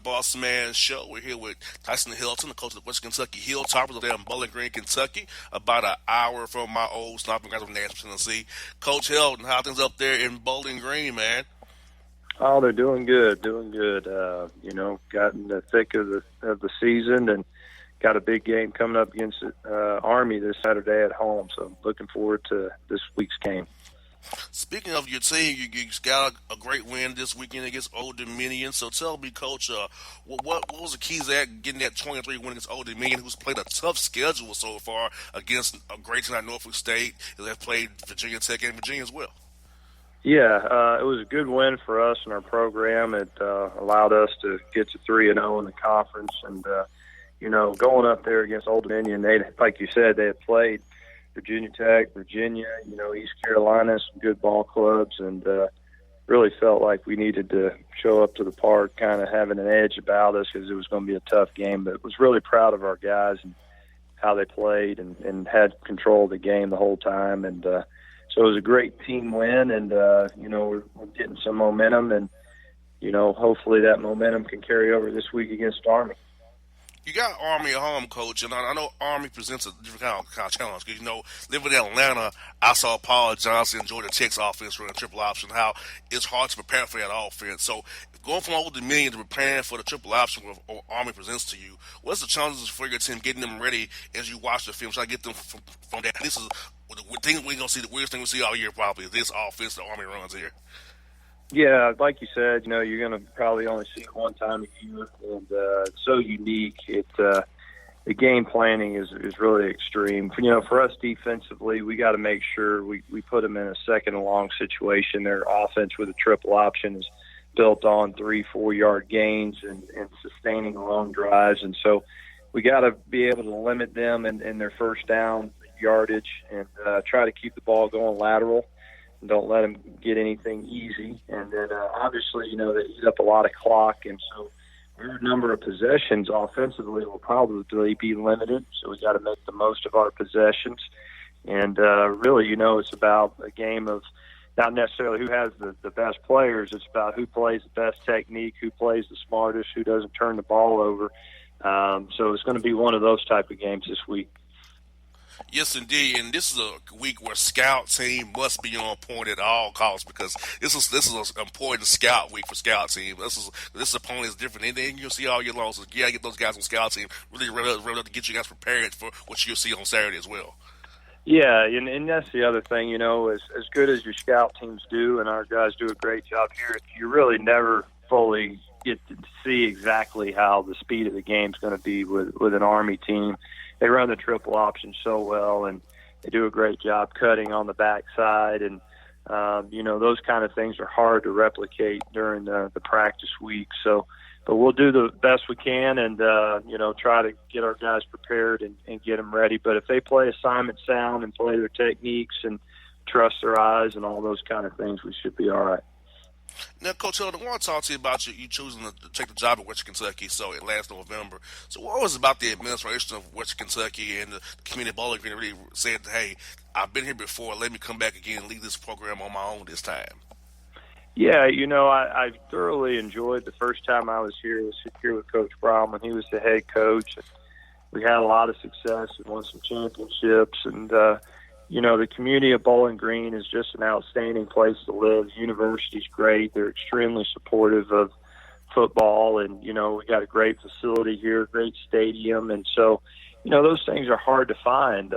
Bossman show. We're here with Tyson Hilton, the coach of the West Kentucky Hilltoppers there in Bowling Green, Kentucky, about an hour from my old stomping grounds of Nashville, Tennessee. Coach Hilton, how things up there in Bowling Green, man? Oh, they're doing good, doing good. Got in the thick of the season and got a big game coming up against Army this Saturday at home. So looking forward to this week's game. Speaking of your team, you got a great win this weekend against Old Dominion. So tell me, Coach, what was the keys to getting that 23 win against Old Dominion, who's played a tough schedule so far against a great team like Norfolk State? They've played Virginia Tech and Virginia as well. Yeah, it was a good win for us in our program. It allowed us to get to 3-0 in the conference. And, going up there against Old Dominion, like you said, they had played Virginia Tech, Virginia, East Carolina, some good ball clubs, and really felt like we needed to show up to the park kind of having an edge about us because it was going to be a tough game. But was really proud of our guys and how they played and had control of the game the whole time. And so it was a great team win, and, we're getting some momentum, and, hopefully that momentum can carry over this week against Army. You got Army at home, Coach, and I know Army presents a different kind of challenge because, living in Atlanta, I saw Paul Johnson and Georgia Tech's offense running triple option, how it's hard to prepare for that offense. So going from Old Dominion to preparing for the triple option what Army presents to you, what's the challenges for your team getting them ready as you watch the film, try to get them from that? This is the thing we're going to see, the weirdest thing we see all year probably, this offense that Army runs here. Yeah, like you said, you're going to probably only see it one time a year, and it's so unique. The game planning is really extreme. For us defensively, we got to make sure we put them in a second and long situation. Their offense with a triple option is built on 3-4 yard gains and sustaining long drives, and so we got to be able to limit them in their first down yardage and try to keep the ball going lateral. Don't let them get anything easy. And then, obviously, they eat up a lot of clock. And so our number of possessions offensively will probably be limited. So we got to make the most of our possessions. And really, it's about a game of not necessarily who has the best players. It's about who plays the best technique, who plays the smartest, who doesn't turn the ball over. So it's going to be one of those type of games this week. Yes, indeed, and this is a week where scout team must be on point at all costs because this is an important scout week for scout team. This opponent is different, and then you'll see all year long. So you gotta get those guys on scout team really to get you guys prepared for what you'll see on Saturday as well. Yeah, and that's the other thing. As good as your scout teams do, and our guys do a great job here, you really never fully get to see exactly how the speed of the game is going to be with an Army team. They run the triple option so well, and they do a great job cutting on the backside. And, those kind of things are hard to replicate during the practice week. But we'll do the best we can and, try to get our guys prepared and get them ready. But if they play assignment sound and play their techniques and trust their eyes and all those kind of things, we should be all right. Now, Coach Hilton, I want to talk to you about you choosing to take the job at Western Kentucky last November. So what was it about the administration of Western Kentucky and the community of Bowling Green that really said, hey, I've been here before, let me come back again and lead this program on my own this time? Yeah, I thoroughly enjoyed the first time I was here with Coach Brown. He was the head coach. We had a lot of success and won some championships. And, the community of Bowling Green is just an outstanding place to live. The university's great. They're extremely supportive of football. And, we got a great facility here, great stadium. And so, those things are hard to find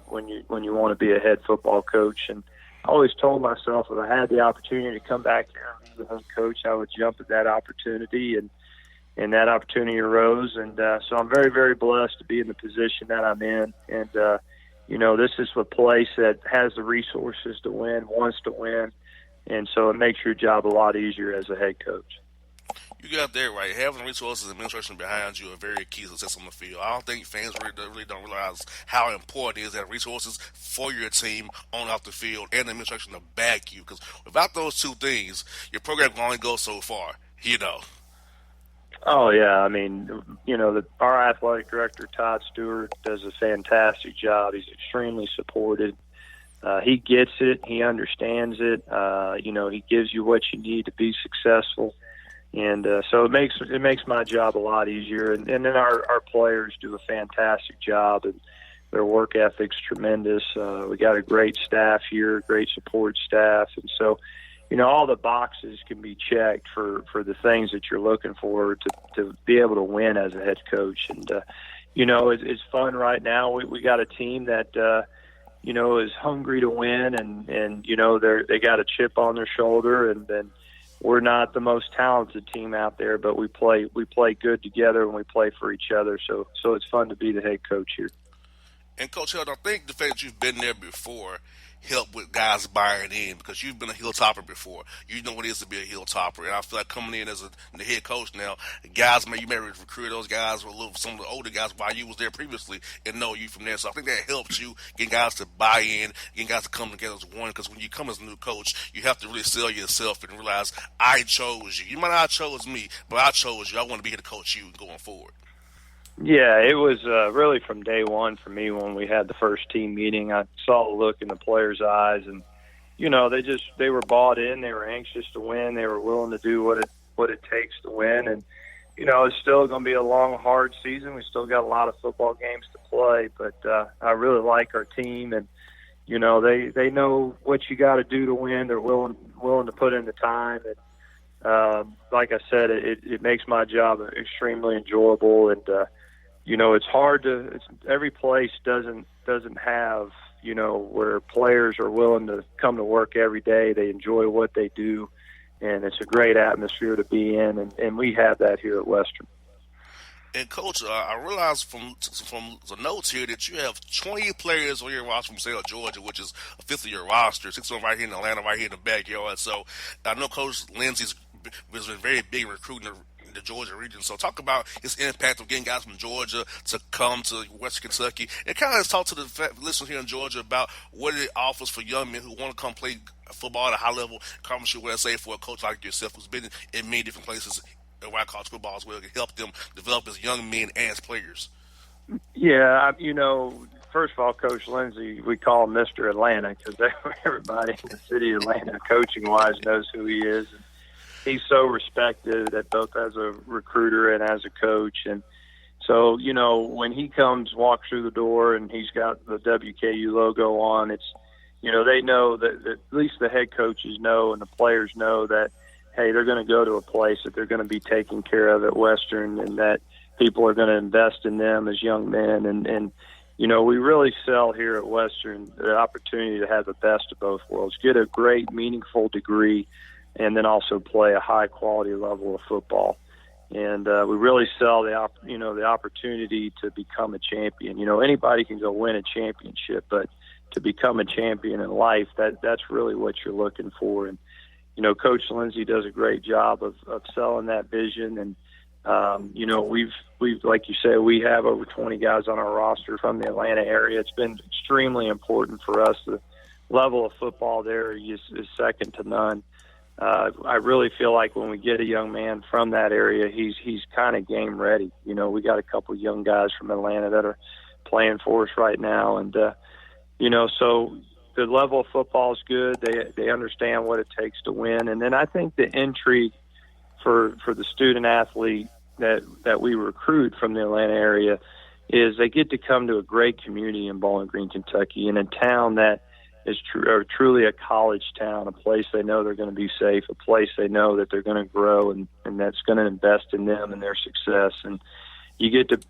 when you want to be a head football coach. And I always told myself if I had the opportunity to come back here and be the head coach, I would jump at that opportunity. And that opportunity arose. And so I'm very, very blessed to be in the position that I'm in. And, this is a place that has the resources to win, wants to win, and so it makes your job a lot easier as a head coach. You got that right. Having the resources and administration behind you are very key to success on the field. I don't think fans really don't realize how important it is to have resources for your team on off the field and the administration to back you. Because without those two things, your program can only go so far. Oh, yeah. I mean, our athletic director, Todd Stewart, does a fantastic job. He's extremely supported. He gets it. He understands it. He gives you what you need to be successful. And so it makes my job a lot easier. And then our players do a fantastic job, and their work ethic's tremendous. We got a great staff here, great support staff, and so all the boxes can be checked for the things that you're looking for to be able to win as a head coach. And it's fun right now. We got a team that is hungry to win, and they got a chip on their shoulder, and then we're not the most talented team out there, but we play good together and we play for each other. So it's fun to be the head coach here. And Coach Held, I think the fact that you've been there before helped with guys buying in because you've been a hilltopper before. You know what it is to be a hilltopper. And I feel like coming in as the head coach now, guys, you may recruit those guys with some of the older guys while you was there previously and know you from there. So I think that helps you getting guys to buy in, getting guys to come together as one. Because when you come as a new coach, you have to really sell yourself and realize I chose you. You might not have chose me, but I chose you. I want to be here to coach you going forward. Yeah, it was really from day one for me when we had the first team meeting. I saw the look in the players' eyes, and they were bought in. They were anxious to win. They were willing to do what it takes to win. And it's still going to be a long, hard season. We still got a lot of football games to play, but I really like our team, and they know what you got to do to win. They're willing to put in the time. And like I said, it makes my job extremely enjoyable. And it's hard every place doesn't have, where players are willing to come to work every day. They enjoy what they do, and it's a great atmosphere to be in, and we have that here at Western. And Coach, I realized from the notes here that you have 20 players on your roster from state of Georgia, which is a fifth of your roster, 6 of them right here in Atlanta, right here in the backyard. So I know Coach Lindsey's been very big recruiting the Georgia region. So talk about his impact of getting guys from Georgia to come to Western Kentucky, and kind of talk to the listeners here in Georgia about what it offers for young men who want to come play football at a high level. Comment what I say for a coach like yourself who's been in many different places around college football as well, to help them develop as young men and as players. Yeah, first of all, Coach Lindsey, we call him Mr. Atlanta because everybody in the city of Atlanta, coaching-wise, knows who he is. And he's so respected that both as a recruiter and as a coach. And so, when he walks through the door and he's got the WKU logo on, it's, they know that at least the head coaches know and the players know that, hey, they're going to go to a place that they're going to be taken care of at Western, and that people are going to invest in them as young men. And we really sell here at Western the opportunity to have the best of both worlds, get a great, meaningful degree, and then also play a high-quality level of football. And we really sell the opportunity to become a champion. Anybody can go win a championship, but to become a champion in life, that's really what you're looking for. And Coach Lindsey does a great job of selling that vision. And, we've like you said, we have over 20 guys on our roster from the Atlanta area. It's been extremely important for us. The level of football there is second to none. I really feel like when we get a young man from that area, he's kind of game ready. We got a couple young guys from Atlanta that are playing for us right now. And, so the level of football is good. They understand what it takes to win. And then I think the intrigue for the student athlete that we recruit from the Atlanta area is they get to come to a great community in Bowling Green, Kentucky, in a town that is truly a college town, a place they know they're going to be safe, a place they know that they're going to grow and that's going to invest in them and their success. And you get to,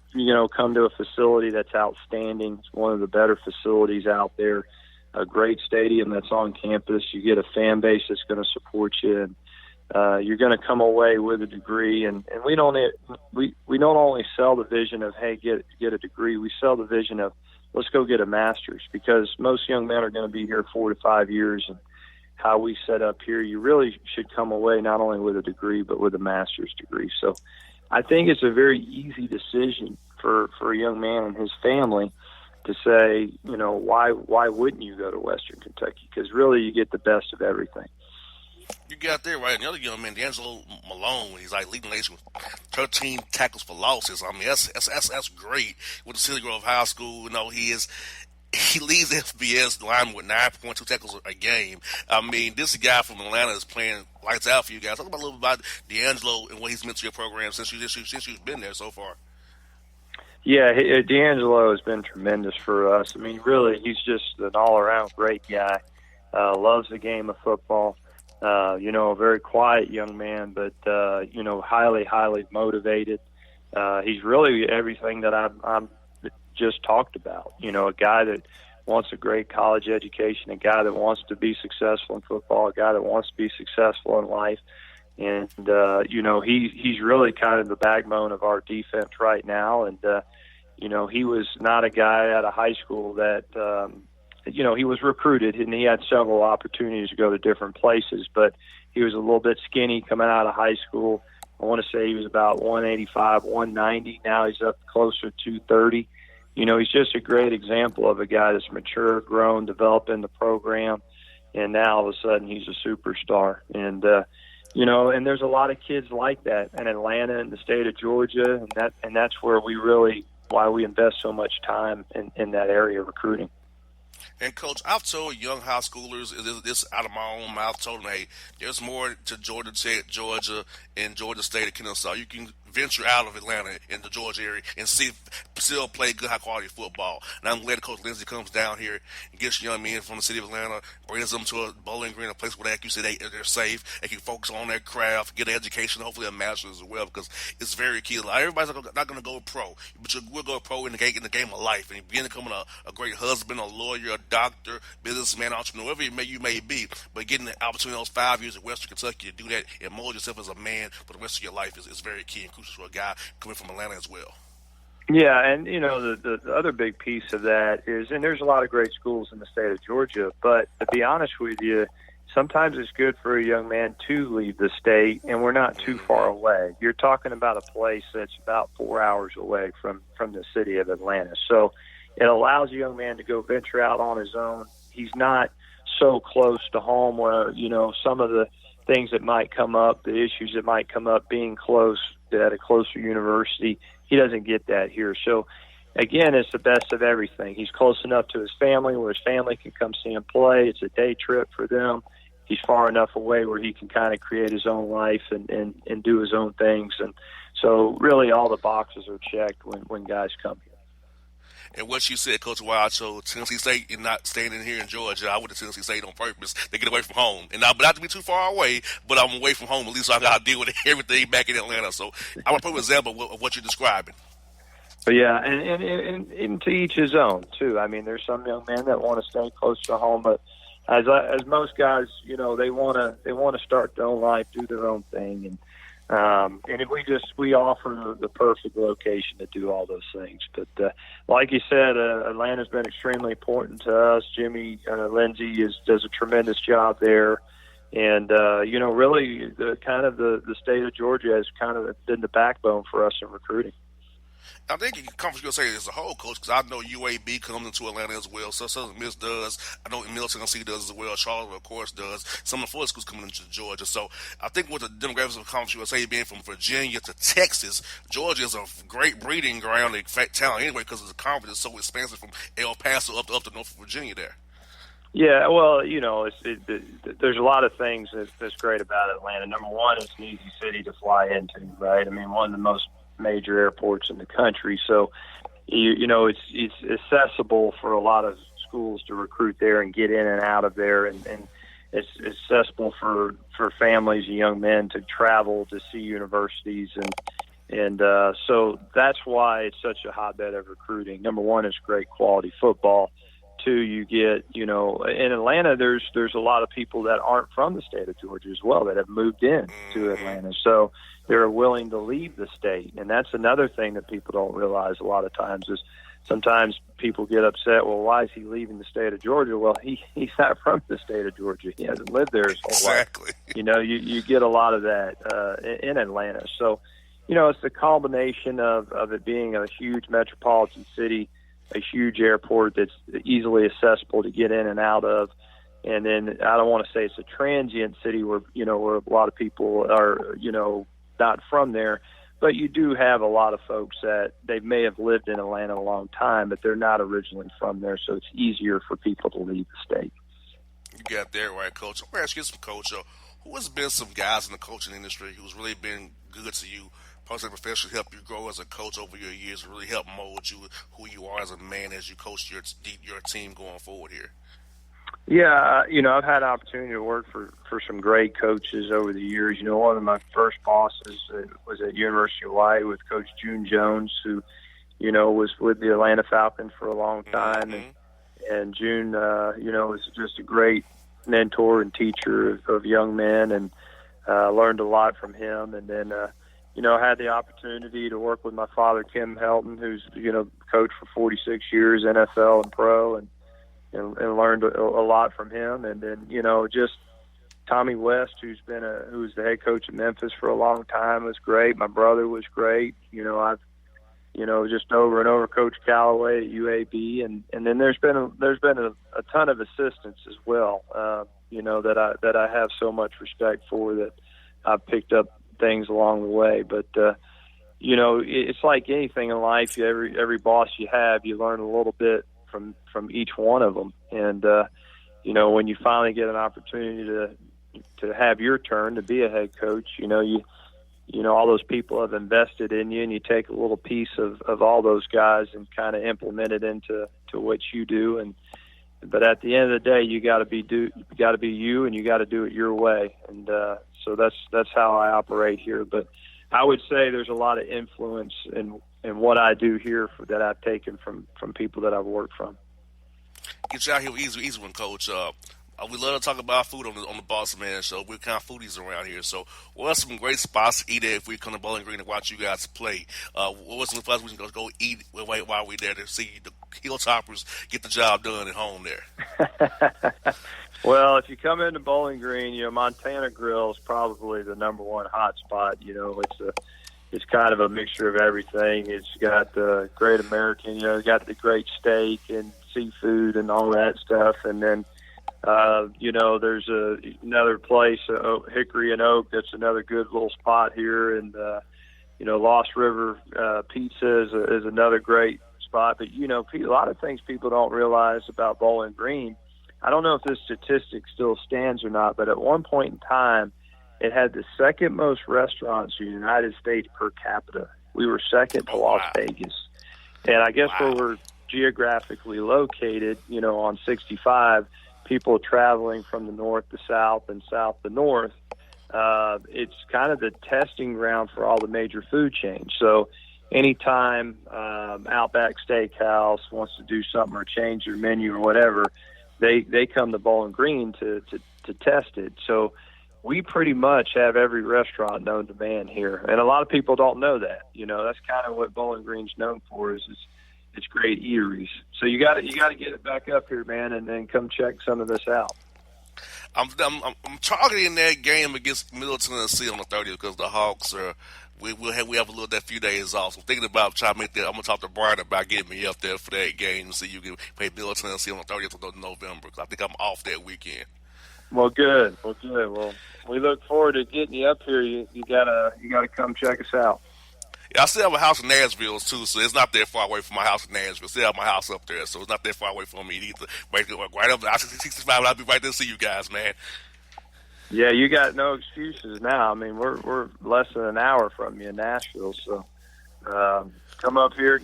come to a facility that's outstanding. It's one of the better facilities out there, a great stadium that's on campus. You get a fan base that's going to support you. And you're going to come away with a degree. And we don't only sell the vision of, hey, get a degree. We sell the vision of, let's go get a master's, because most young men are going to be here 4 to 5 years. And how we set up here, you really should come away not only with a degree, but with a master's degree. So I think it's a very easy decision for a young man and his family to say, why wouldn't you go to Western Kentucky? Because really you get the best of everything. You got there right. And the other young man, D'Angelo Malone, he's like leading the nation with 13 tackles for losses. I mean, that's great. With the City Grove High School, he is He leads FBS lineman with 9.2 tackles a game. I mean, this guy from Atlanta is playing lights out for you guys. Talk about a little bit about D'Angelo and what he's meant to your program since you've been there so far. Yeah, D'Angelo has been tremendous for us. I mean, really, he's just an all-around great guy. Loves the game of football. A very quiet young man, but highly, highly motivated. He's really everything that I'm just talked about. A guy that wants a great college education, a guy that wants to be successful in football, a guy that wants to be successful in life. And, he's really kind of the backbone of our defense right now. And, he was not a guy out of high school that, he was recruited and he had several opportunities to go to different places, but he was a little bit skinny coming out of high school. I want to say he was about 185, 190. Now he's up closer to 230. He's just a great example of a guy that's mature, grown, developed in the program, and now all of a sudden he's a superstar. And, and there's a lot of kids like that in Atlanta and the state of Georgia, and that's where why we invest so much time in that area of recruiting. And, Coach, I've told young high schoolers, this out of my own mouth, told them, hey, there's more to Georgia Tech, Georgia, and Georgia State and Kennesaw. You can venture out of Atlanta in the Georgia area and still play good, high-quality football. And I'm glad Coach Lindsey comes down here and gets young men from the city of Atlanta, brings them to a Bowling Green, a place where, like you said, they're safe. They can focus on their craft, get an education, hopefully a master's as well, because it's very key. Like, everybody's not going to go pro, but you will go pro in the game of life. And you begin becoming a great husband, a lawyer, a doctor, businessman, entrepreneur, whatever you may be. But getting the opportunity those 5 years at Western Kentucky to do that and mold yourself as a man for the rest of your life is very key and crucial to a guy coming from Atlanta as well. Yeah, and the other big piece of that is, and there's a lot of great schools in the state of Georgia, but to be honest with you, sometimes it's good for a young man to leave the state, and we're not too far away. You're talking about a place that's about 4 hours away from the city of Atlanta. So it allows a young man to go venture out on his own. He's not so close to home where, some of the things that might come up, the issues that might come up being close at a closer university. He doesn't get that here. So, again, it's the best of everything. He's close enough to his family where his family can come see him play. It's a day trip for them. He's far enough away where he can kind of create his own life and do his own things. And so really all the boxes are checked when guys come here. And what you said, Coach Wild, so Tennessee State is not staying in here in Georgia. I went to Tennessee State on purpose to get away from home. And but not to be too far away, but I'm away from home. At least I got to deal with everything back in Atlanta. So I want to put an example of what you're describing. But yeah, and to each his own, too. I mean, there's some young men that want to stay close to home, but as most guys, they want to start their own life, do their own thing. And we offer the perfect location to do all those things. But like you said, Atlanta's been extremely important to us. Jimmy Lindsey does a tremendous job there, and really the state of Georgia has kind of been the backbone for us in recruiting. I think you can say it as a whole, Coach, because I know UAB comes into Atlanta as well. So Southern Miss does. I know Middle Tennessee does as well. Charlotte, of course, does. Some of the Florida schools coming into Georgia. So I think with the demographics of Conference USA being from Virginia to Texas, Georgia is a great breeding ground of talent anyway because the conference is so expansive from El Paso up to North Virginia there. Yeah, well, there's a lot of things that's great about Atlanta. Number one, it's an easy city to fly into, right? I mean, one of the most major airports in the country, so it's accessible for a lot of schools to recruit there and get in and out of there, and it's accessible for families and young men to travel to see universities, and so that's why it's such a hotbed of recruiting. Number one, it's great quality football. Two, you get, in Atlanta, there's a lot of people that aren't from the state of Georgia as well that have moved in to Atlanta. So they're willing to leave the state. And that's another thing that people don't realize a lot of times is sometimes people get upset, well, why is he leaving the state of Georgia? Well, he's not from the state of Georgia. He hasn't lived there his whole Exactly. life. You get a lot of that in Atlanta. So, it's the combination of it being a huge metropolitan city, a huge airport that's easily accessible to get in and out of. And then I don't want to say it's a transient city where a lot of people are, not from there, but you do have a lot of folks that they may have lived in Atlanta a long time, but they're not originally from there, so it's easier for people to leave the state. You got that right, Coach. I'm going to ask you some, Coach. Who has been some guys in the coaching industry who's really been good to you, personally, professionally, help you grow as a coach over your years, really help mold you, who you are as a man as you coach your team going forward here? Yeah, I've had an opportunity to work for some great coaches over the years. One of my first bosses was at University of Hawaii with Coach June Jones, who, was with the Atlanta Falcons for a long time. Mm-hmm. And June, was just a great mentor and teacher of young men, and learned a lot from him. And then, had the opportunity to work with my father, Kim Helton, who's, coached for 46 years, NFL and pro, and learned a lot from him. And then, just Tommy West, who's the head coach of Memphis for a long time, was great. My brother was great. I've, just over and over coached Callaway at UAB, and then there's been a ton of assistants as well. That I have so much respect for, that I've picked up things along the way. But it's like anything in life. Every boss you have, you learn a little bit from each one of them. And when you finally get an opportunity to have your turn to be a head coach, all those people have invested in you, and you take a little piece of all those guys and kind of implement it into what you do. But at the end of the day, you got to be you, and you got to do it your way. And so that's how I operate here. But I would say there's a lot of influence in what I do here that I've taken from people that I've worked from. Get you out here with easy one, Coach. We love to talk about food on the Bossman show. We're kind of foodies around here. So what are some great spots to eat at if we come to Bowling Green and watch you guys play? What's some places we can go eat while we're there to see the Hilltoppers get the job done at home there? Well, if you come into Bowling Green, Montana Grill is probably the number one hot spot. It's kind of a mixture of everything. It's got the great American, it's got the great steak and seafood and all that stuff. And then, there's another place, Hickory and Oak, that's another good little spot here. And, Lost River Pizza is another great spot. But, a lot of things people don't realize about Bowling Green. I don't know if this statistic still stands or not, but at one point in time, it had the second most restaurants in the United States per capita. We were second to Las Vegas. And I guess where we're geographically located, on 65, people traveling from the north to south and south to north, it's kind of the testing ground for all the major food chains. So anytime Outback Steakhouse wants to do something or change their menu or whatever, they come to Bowling Green to test it. So we pretty much have every restaurant known to man here, and a lot of people don't know that. That's kind of what Bowling Green's known for, is it's great eateries. So you got to get it back up here, man, and then come check some of this out. I'm targeting that game against Middle Tennessee on the 30th because the Hawks are. We have a few days off. So I'm thinking about trying to make that. I'm gonna talk to Brian about getting me up there for that game. So you can play Middle Tennessee on the 30th of November, because I think I'm off that weekend. Well, good. Well, we look forward to getting you up here. You gotta come check us out. Yeah, I still have a house in Nashville too, so it's not that far away from my house in Nashville. Still have my house up there, so it's not that far away from me either. Right up I 65, I'll be right there to see you guys, man. Yeah, you got no excuses now. I mean, we're less than an hour from you in Nashville, so come up here,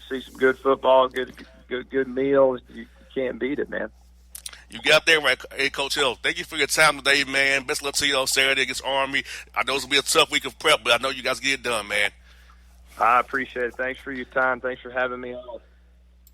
see some good football, good meals. You can't beat it, man. You got that right. Hey, Coach Hill, thank you for your time today, man. Best of luck to you on Saturday against Army. I know it's going to be a tough week of prep, but I know you guys get it done, man. I appreciate it. Thanks for your time. Thanks for having me on.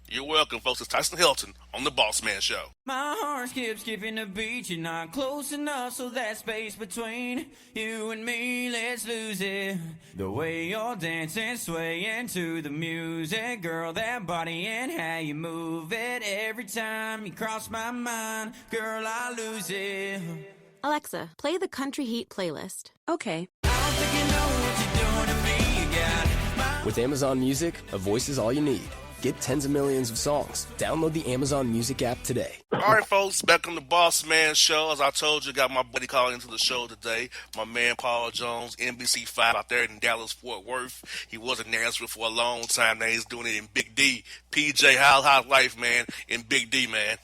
You're welcome, folks. It's Tyson Hilton on the Bossman Show. My heart skips skipping the beat. You're not close enough, so that space between you and me, let's lose it. The way you're dancing, swaying to the music, girl, that body and how you move it. Every time you cross my mind, girl, I lose it. Alexa, play the Country Heat playlist. Okay. I don't think you know what you're doing to me. You got With Amazon Music, a voice is all you need. Get tens of millions of songs. Download the Amazon Music app today. All right, folks, back on the Bossman Show. As I told you, got my buddy calling into the show today. My man, Paul Jones, NBC5 out there in Dallas, Fort Worth. He was in Nashville for a long time. Now he's doing it in Big D. PJ, how's life, man, in Big D, man?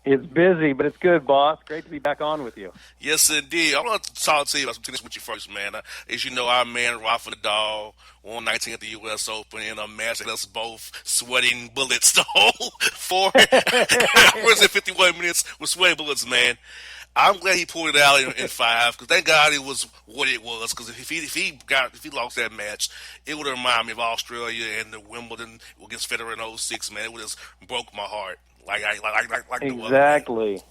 It's busy, but it's good, boss. Great to be back on with you. Yes, indeed. I want to talk to you about some tennis with you first, man. As you know, our man, Rafa Nadal, won 19 at the U.S. Open in a match that us both sweating bullets the whole 4 hours and 51 minutes with sweating bullets, man. I'm glad he pulled it out in 5, because thank God it was what it was. Because if he lost that match, it would remind me of Australia and the Wimbledon against Federer in 06, man. It would have broke my heart. Like exactly.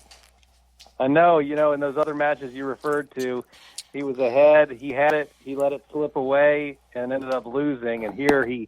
I know, in those other matches you referred to, he was ahead, he had it, he let it slip away, and ended up losing. And here he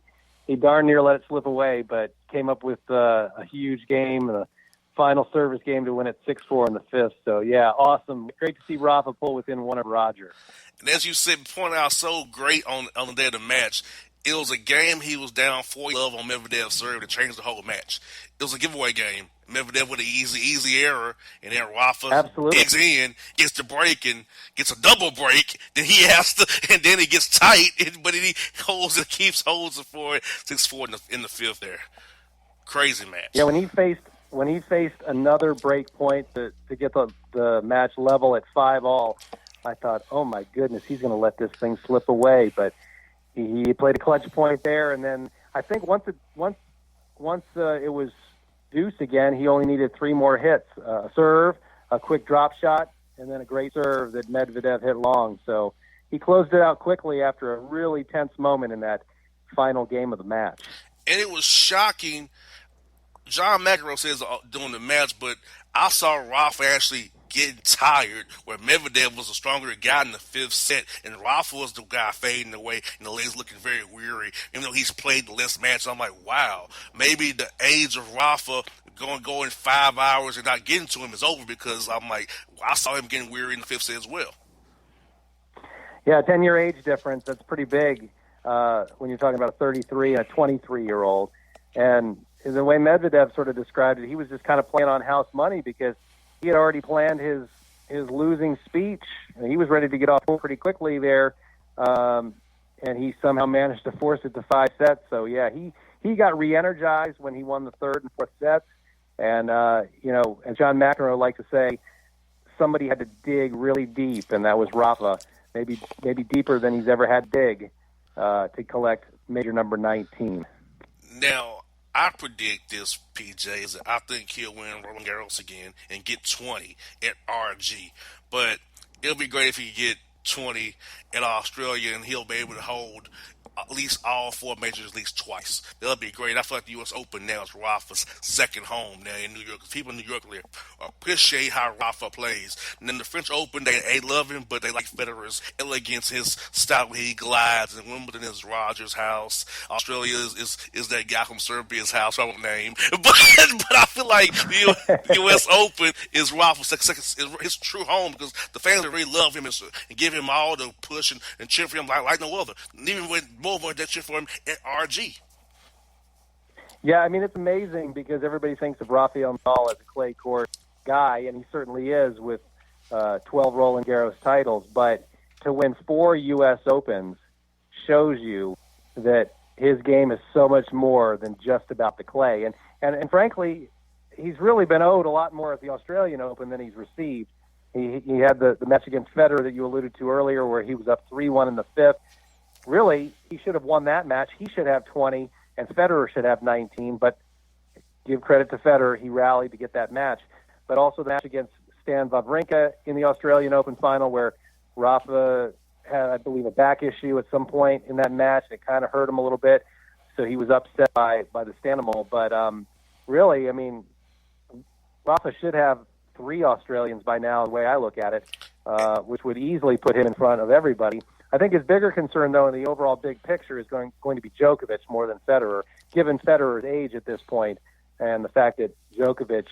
darn near let it slip away, but came up with a huge game, a final service game to win it 6-4 in the fifth. So, yeah, awesome. Great to see Rafa pull within one of Roger. And as you said, pointed out so great on the day of the match, it was a game he was down 4-love on Medvedev's serve to change the whole match. It was a giveaway game. Medvedev with an easy error, and then Rafa digs in, gets the break, and gets a double break. Then he has to, and then it gets tight, but he keeps holds it for it 6-4 in the fifth there. Crazy match. Yeah, when he faced another break point to get the match level at 5-all, I thought, oh my goodness, he's going to let this thing slip away, but he played a clutch point there, and then I think once it was deuce again, he only needed 3 more hits: a serve, a quick drop shot, and then a great serve that Medvedev hit long. So he closed it out quickly after a really tense moment in that final game of the match. And it was shocking. John McEnroe says during the match, but I saw Rafa actually getting tired, where Medvedev was a stronger guy in the fifth set, and Rafa was the guy fading away, and the legs looking very weary, even though he's played the less match. I'm like, wow, maybe the age of Rafa going 5 hours and not getting to him is over, because I'm like, I saw him getting weary in the fifth set as well. Yeah, 10-year age difference, that's pretty big when you're talking about a 33 and a 23-year-old. And the way Medvedev sort of described it, he was just kind of playing on house money, because he had already planned his losing speech, and he was ready to get off pretty quickly there, and he somehow managed to force it to 5 sets. So, yeah, he got re-energized when he won the third and fourth sets. And, as John McEnroe liked to say, somebody had to dig really deep, and that was Rafa, maybe deeper than he's ever had to dig to collect major number 19. Now, I predict this, PJ, is that I think he'll win Roland Garros again and get 20 at RG. But it'll be great if he get 20 at Australia, and he'll be able to hold at least all 4 majors at least twice. That'll be great. I feel like the U.S. Open now is Rafa's second home now in New York. People in New York appreciate how Rafa plays. And then the French Open, they love him, but they like Federer's elegance, his style where he glides. And Wimbledon is Roger's house. Australia is that guy from Serbia's house, I won't name. But I feel like the U.S. Open is Rafa's second, his true home, because the fans really love him and give him all the push and cheer for him like no other. And even when more that cheer for him at RG. Yeah, I mean, it's amazing, because everybody thinks of Rafael Nadal as a clay court guy, and he certainly is with 12 Roland Garros titles. But to win 4 U.S. Opens shows you that his game is so much more than just about the clay. And frankly, he's really been owed a lot more at the Australian Open than he's received. He had the match against Federer that you alluded to earlier, where he was up 3-1 in the fifth. Really, he should have won that match. He should have 20, and Federer should have 19. But give credit to Federer, he rallied to get that match. But also the match against Stan Wawrinka in the Australian Open final, where Rafa had, I believe, a back issue at some point in that match. It kind of hurt him a little bit, so he was upset by the Stanimal. But really, I mean, Rafa should have 3 Australians by now, the way I look at it, which would easily put him in front of everybody. I think his bigger concern, though, in the overall big picture is going to be Djokovic more than Federer, given Federer's age at this point and the fact that Djokovic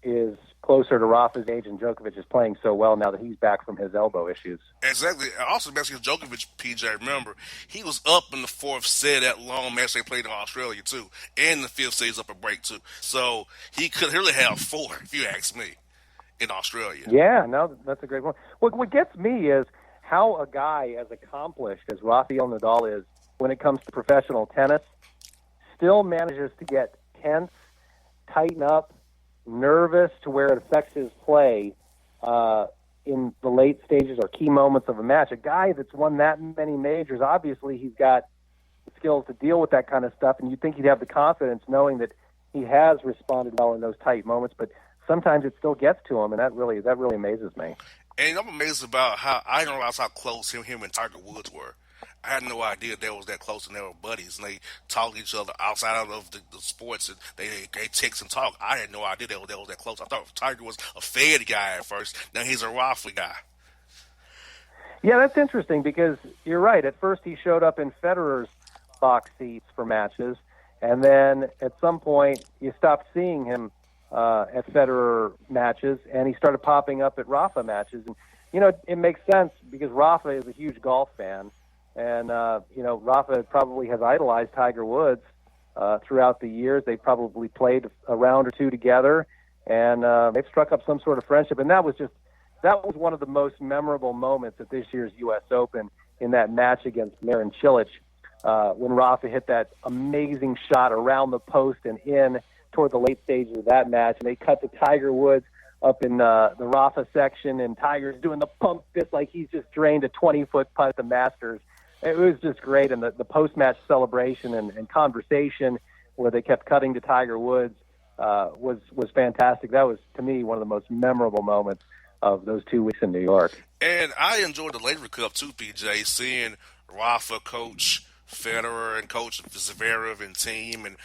is closer to Rafa's age, and Djokovic is playing so well now that he's back from his elbow issues. Exactly. Also, best against Djokovic, PJ, remember, he was up in the fourth set that long match they played in Australia, too. And the fifth set, he's up a break, too. So he could really have four, if you ask me, in Australia. Yeah, no, that's a great one. What gets me is how a guy as accomplished as Rafael Nadal is when it comes to professional tennis still manages to get tense, tighten up, nervous to where it affects his play in the late stages or key moments of a match. A guy that's won that many majors, obviously he's got the skills to deal with that kind of stuff, and you'd think he'd have the confidence knowing that he has responded well in those tight moments, but sometimes it still gets to him, and that really amazes me. And I'm amazed about how I didn't realize how close him and Tiger Woods were. I had no idea they was that close and they were buddies and they talked to each other outside of the sports and they text and talk. I had no idea they was that close. I thought Tiger was a Fed guy at first. Now he's a Rafa guy. Yeah, that's interesting because you're right. At first he showed up in Federer's box seats for matches, and then at some point you stopped seeing him at Federer matches, and he started popping up at Rafa matches. And, you know, it makes sense because Rafa is a huge golf fan. And, you know, Rafa probably has idolized Tiger Woods throughout the years. They probably played a round or two together, and they've struck up some sort of friendship. And that was one of the most memorable moments at this year's U.S. Open in that match against Marin Cilic when Rafa hit that amazing shot around the post and in toward the late stages of that match. And they cut to Tiger Woods up in the Rafa section, and Tiger's doing the pump fist like he's just drained a 20-foot putt at the Masters. It was just great, and the post-match celebration and conversation where they kept cutting to Tiger Woods was fantastic. That was, to me, one of the most memorable moments of those 2 weeks in New York. And I enjoyed the Laver Cup too, PJ, seeing Rafa coach Federer and coach Zverev and team and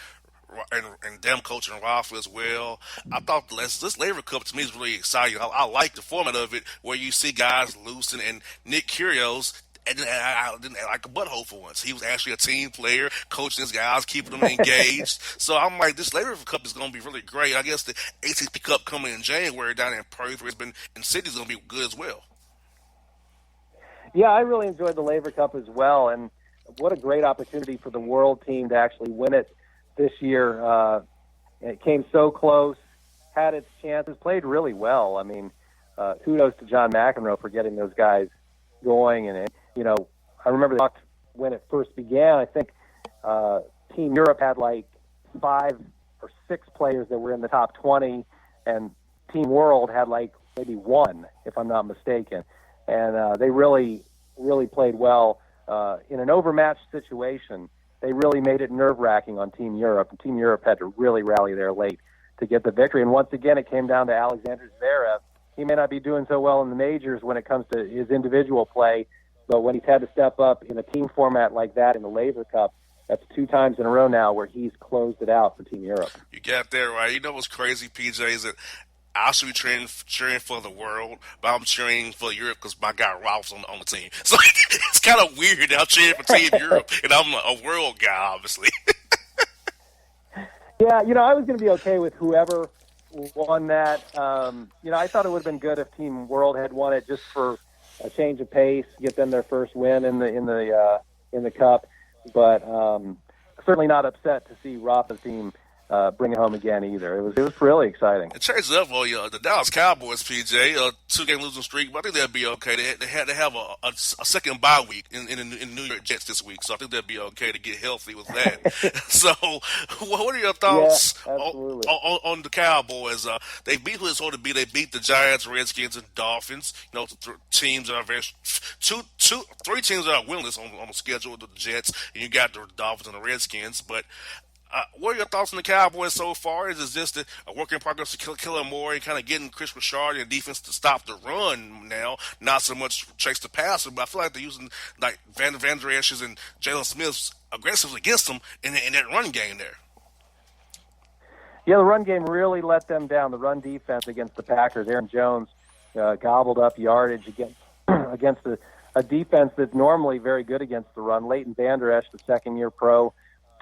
them coaching Rafa as well. I thought this Laver Cup to me is really exciting. I like the format of it where you see guys losing, and Nick Kyrgios, and I didn't act like a butthole for once. He was actually a team player, coaching his guys, keeping them engaged. So I'm like, this Laver Cup is going to be really great. I guess the ATP Cup coming in January down in Perth, Brisbane, and Sydney is going to be good as well. Yeah, I really enjoyed the Laver Cup as well, and what a great opportunity for the world team to actually win it this year. It came so close, had its chances, played really well. I mean, kudos to John McEnroe for getting those guys going. And you know, I remember when it first began, I think Team Europe had like 5 or 6 players that were in the top 20, and Team World had like maybe 1, if I'm not mistaken. And they really played well in an overmatched situation. They really made it nerve-wracking on Team Europe, and Team Europe had to really rally there late to get the victory. And once again, it came down to Alexander Zverev. He may not be doing so well in the majors when it comes to his individual play, but when he's had to step up in a team format like that in the Laver Cup, that's 2 times in a row now where he's closed it out for Team Europe. You got that right. You know what's crazy, PJ, is that I should be cheering for the world, but I'm cheering for Europe because my guy Ralph's on the team. So it's kind of weird that I'm cheering for Team Europe, and I'm a world guy, obviously. Yeah, you know, I was going to be okay with whoever won that. You know, I thought it would have been good if Team World had won it just for a change of pace, get them their first win in the Cup. But certainly not upset to see Rafa's team bring it home again either. It was really exciting. It changes up for you. The Dallas Cowboys, PJ, 2-game losing streak, but I think they'll be okay. They had to have a second bye week in New York Jets this week, so I think they'll be okay to get healthy with that. So, what are your thoughts on the Cowboys? They beat who it's supposed to be. They beat the Giants, Redskins, and Dolphins. You know, teams that are three teams that are winless on the schedule with the Jets, and you got the Dolphins and the Redskins, but what are your thoughts on the Cowboys so far? Is it just a work in progress to kill more and kind of getting Chris Richard and defense to stop the run now, not so much chase the passer, but I feel like they're using like Van Der Esch's and Jalen Smith's aggressive against them in that run game there. Yeah, the run game really let them down. The run defense against the Packers, Aaron Jones gobbled up yardage against a defense that's normally very good against the run. Leighton Vander Esch, the second-year pro,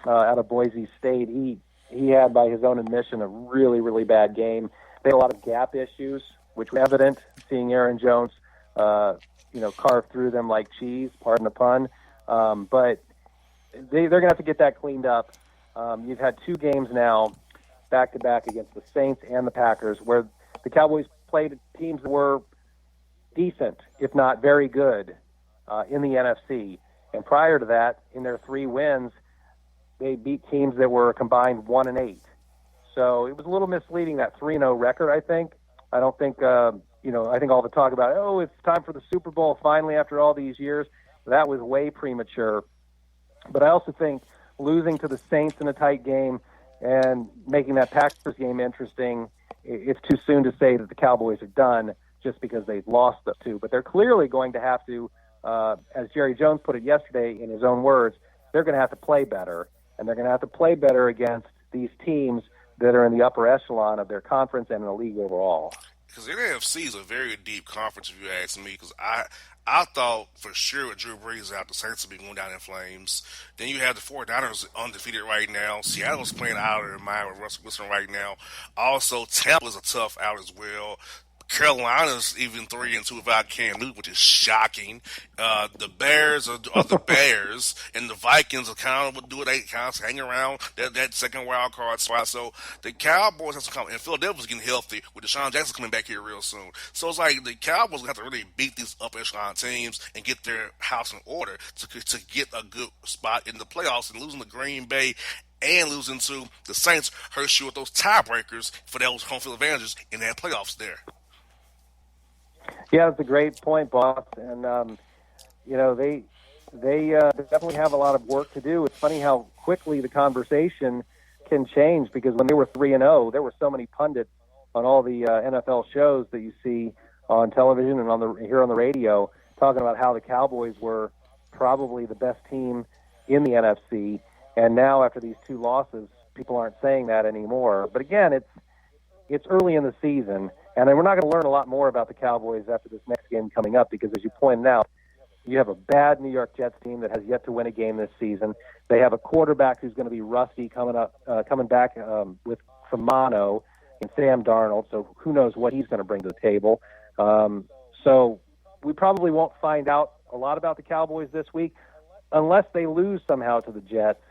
out of Boise State, he had, by his own admission, a really, really bad game. They had a lot of gap issues, which was evident seeing Aaron Jones, carve through them like cheese, pardon the pun. But they're going to have to get that cleaned up. You've had 2 games now, back-to-back against the Saints and the Packers, where the Cowboys played teams that were decent, if not very good, in the NFC. And prior to that, in their 3 wins, they beat teams that were combined 1-8. So it was a little misleading, that 3-0 record, I think. I don't think, I think all the talk about, it's time for the Super Bowl finally after all these years, that was way premature. But I also think losing to the Saints in a tight game and making that Packers game interesting, it's too soon to say that the Cowboys are done just because they've lost those 2. But they're clearly going to have to, as Jerry Jones put it yesterday in his own words, they're going to have to play better. And they're going to have to play better against these teams that are in the upper echelon of their conference and in the league overall. Because the NFC is a very deep conference, if you ask me. Because I thought for sure with Drew Brees out, the Saints would be going down in flames. Then you have the 49ers undefeated right now. Seattle's playing out of their mind with Russell Wilson right now. Also, Tampa's a tough out as well. Carolina's even 3-2 without Cam Newton, which is shocking. The Bears are the Bears, and the Vikings are kind of do it. They kind of hang around that second wild card spot. So the Cowboys have to come, and Philadelphia's getting healthy with Deshaun Jackson coming back here real soon. So it's like the Cowboys have to really beat these upper echelon teams and get their house in order to get a good spot in the playoffs. And losing to Green Bay and losing to the Saints hurts you with those tiebreakers for those home field advantages in that playoffs there. Yeah, that's a great point, Boss. And, they definitely have a lot of work to do. It's funny how quickly the conversation can change, because when they were 3-0, there were so many pundits on all the NFL shows that you see on television and here on the radio talking about how the Cowboys were probably the best team in the NFC. And now after these 2 losses, people aren't saying that anymore. But again, it's early in the season. And we're not going to learn a lot more about the Cowboys after this next game coming up, because, as you pointed out, you have a bad New York Jets team that has yet to win a game this season. They have a quarterback who's going to be rusty coming back from mono in Sam Darnold. So who knows what he's going to bring to the table. So we probably won't find out a lot about the Cowboys this week unless they lose somehow to the Jets.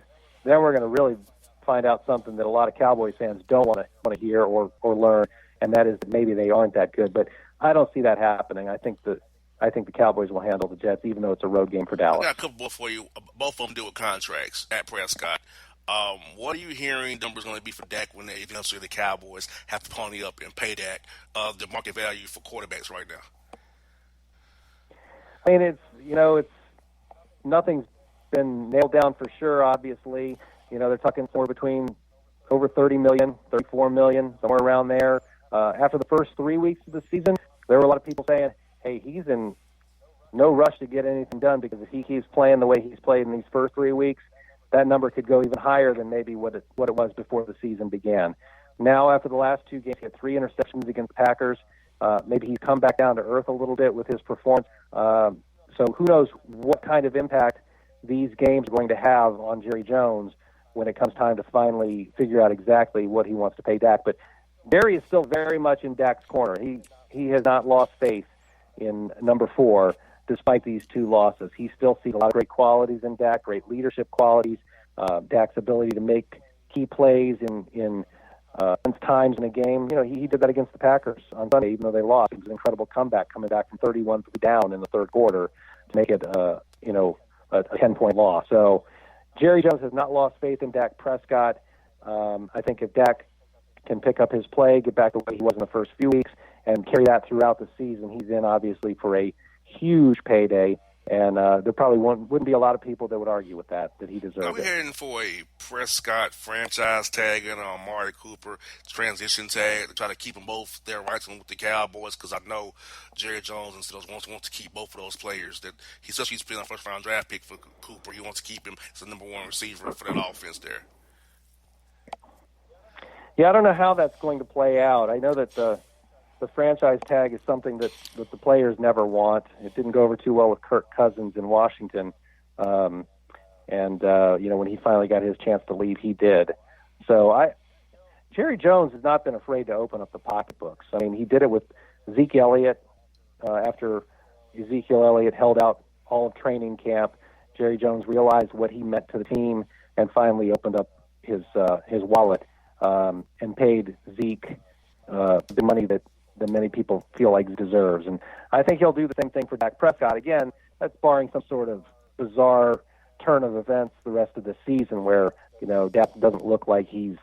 Then we're going to really find out something that a lot of Cowboys fans don't want to hear or learn. And that is that maybe they aren't that good. But I don't see that happening. I think the Cowboys will handle the Jets, even though it's a road game for Dallas. I got a couple more for you. Both of them deal with contracts at Prescott. What are you hearing numbers going to be for Dak when eventually the Cowboys have to pony up and pay Dak the market value for quarterbacks right now? I mean, it's nothing's been nailed down for sure, obviously. They're talking somewhere between over $30 million, $34 million, somewhere around there. After the first 3 weeks of the season, there were a lot of people saying, hey, he's in no rush to get anything done, because if he keeps playing the way he's played in these first 3 weeks, that number could go even higher than maybe what it was before the season began. Now, after the last 2 games, he had 3 interceptions against the Packers. Maybe he's come back down to earth a little bit with his performance. So who knows what kind of impact these games are going to have on Jerry Jones when it comes time to finally figure out exactly what he wants to pay Dak. But Jerry is still very much in Dak's corner. He has not lost faith in number 4, despite these 2 losses. He still sees a lot of great qualities in Dak, great leadership qualities, Dak's ability to make key plays in times in a game. He did that against the Packers on Sunday, even though they lost. It was an incredible comeback, coming back from 31 down in the third quarter to make it, a 10-point loss. So Jerry Jones has not lost faith in Dak Prescott. I think if Dak can pick up his play, get back to the way he was in the first few weeks, and carry that throughout the season, he's in, obviously, for a huge payday. And there probably wouldn't be a lot of people that would argue with that he deserves it. We're heading for a Prescott franchise tag and Amari Cooper transition tag to try to keep them both their rights with the Cowboys, because I know Jerry Jones and Stills wants to keep both of those players. That he's been a first-round draft pick for Cooper. He wants to keep him as the number 1 receiver for that offense there. Yeah, I don't know how that's going to play out. I know that the franchise tag is something that the players never want. It didn't go over too well with Kirk Cousins in Washington. When he finally got his chance to leave, he did. So Jerry Jones has not been afraid to open up the pocketbooks. I mean, he did it with Zeke Elliott after Ezekiel Elliott held out all of training camp. Jerry Jones realized what he meant to the team and finally opened up his wallet and paid Zeke the money that many people feel like he deserves. And I think he'll do the same thing for Dak Prescott. Again, that's barring some sort of bizarre turn of events the rest of the season where, Dak doesn't look like he's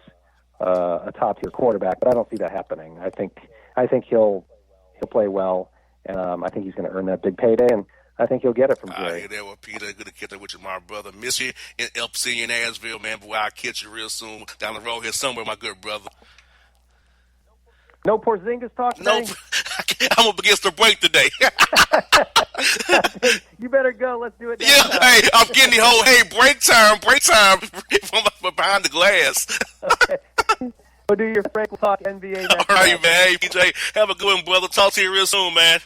a top-tier quarterback, but I don't see that happening. I think he'll play well, and I think he's going to earn that big payday, and I think he'll get it from Jerry. I hear that with Peter. Good to catch up with you, my brother. Miss you in LC in Asheville, man. Boy, I'll catch you real soon down the road here somewhere, my good brother. No Porzingis talk today? Nope. I'm up against the break today. You better go. Let's do it now. Yeah, hey, I'm getting the whole, break time from behind the glass. Okay. Go do your Frank. We'll talk NBA next All right, time. man. Hey, PJ, have a good one, brother. Talk to you real soon, man.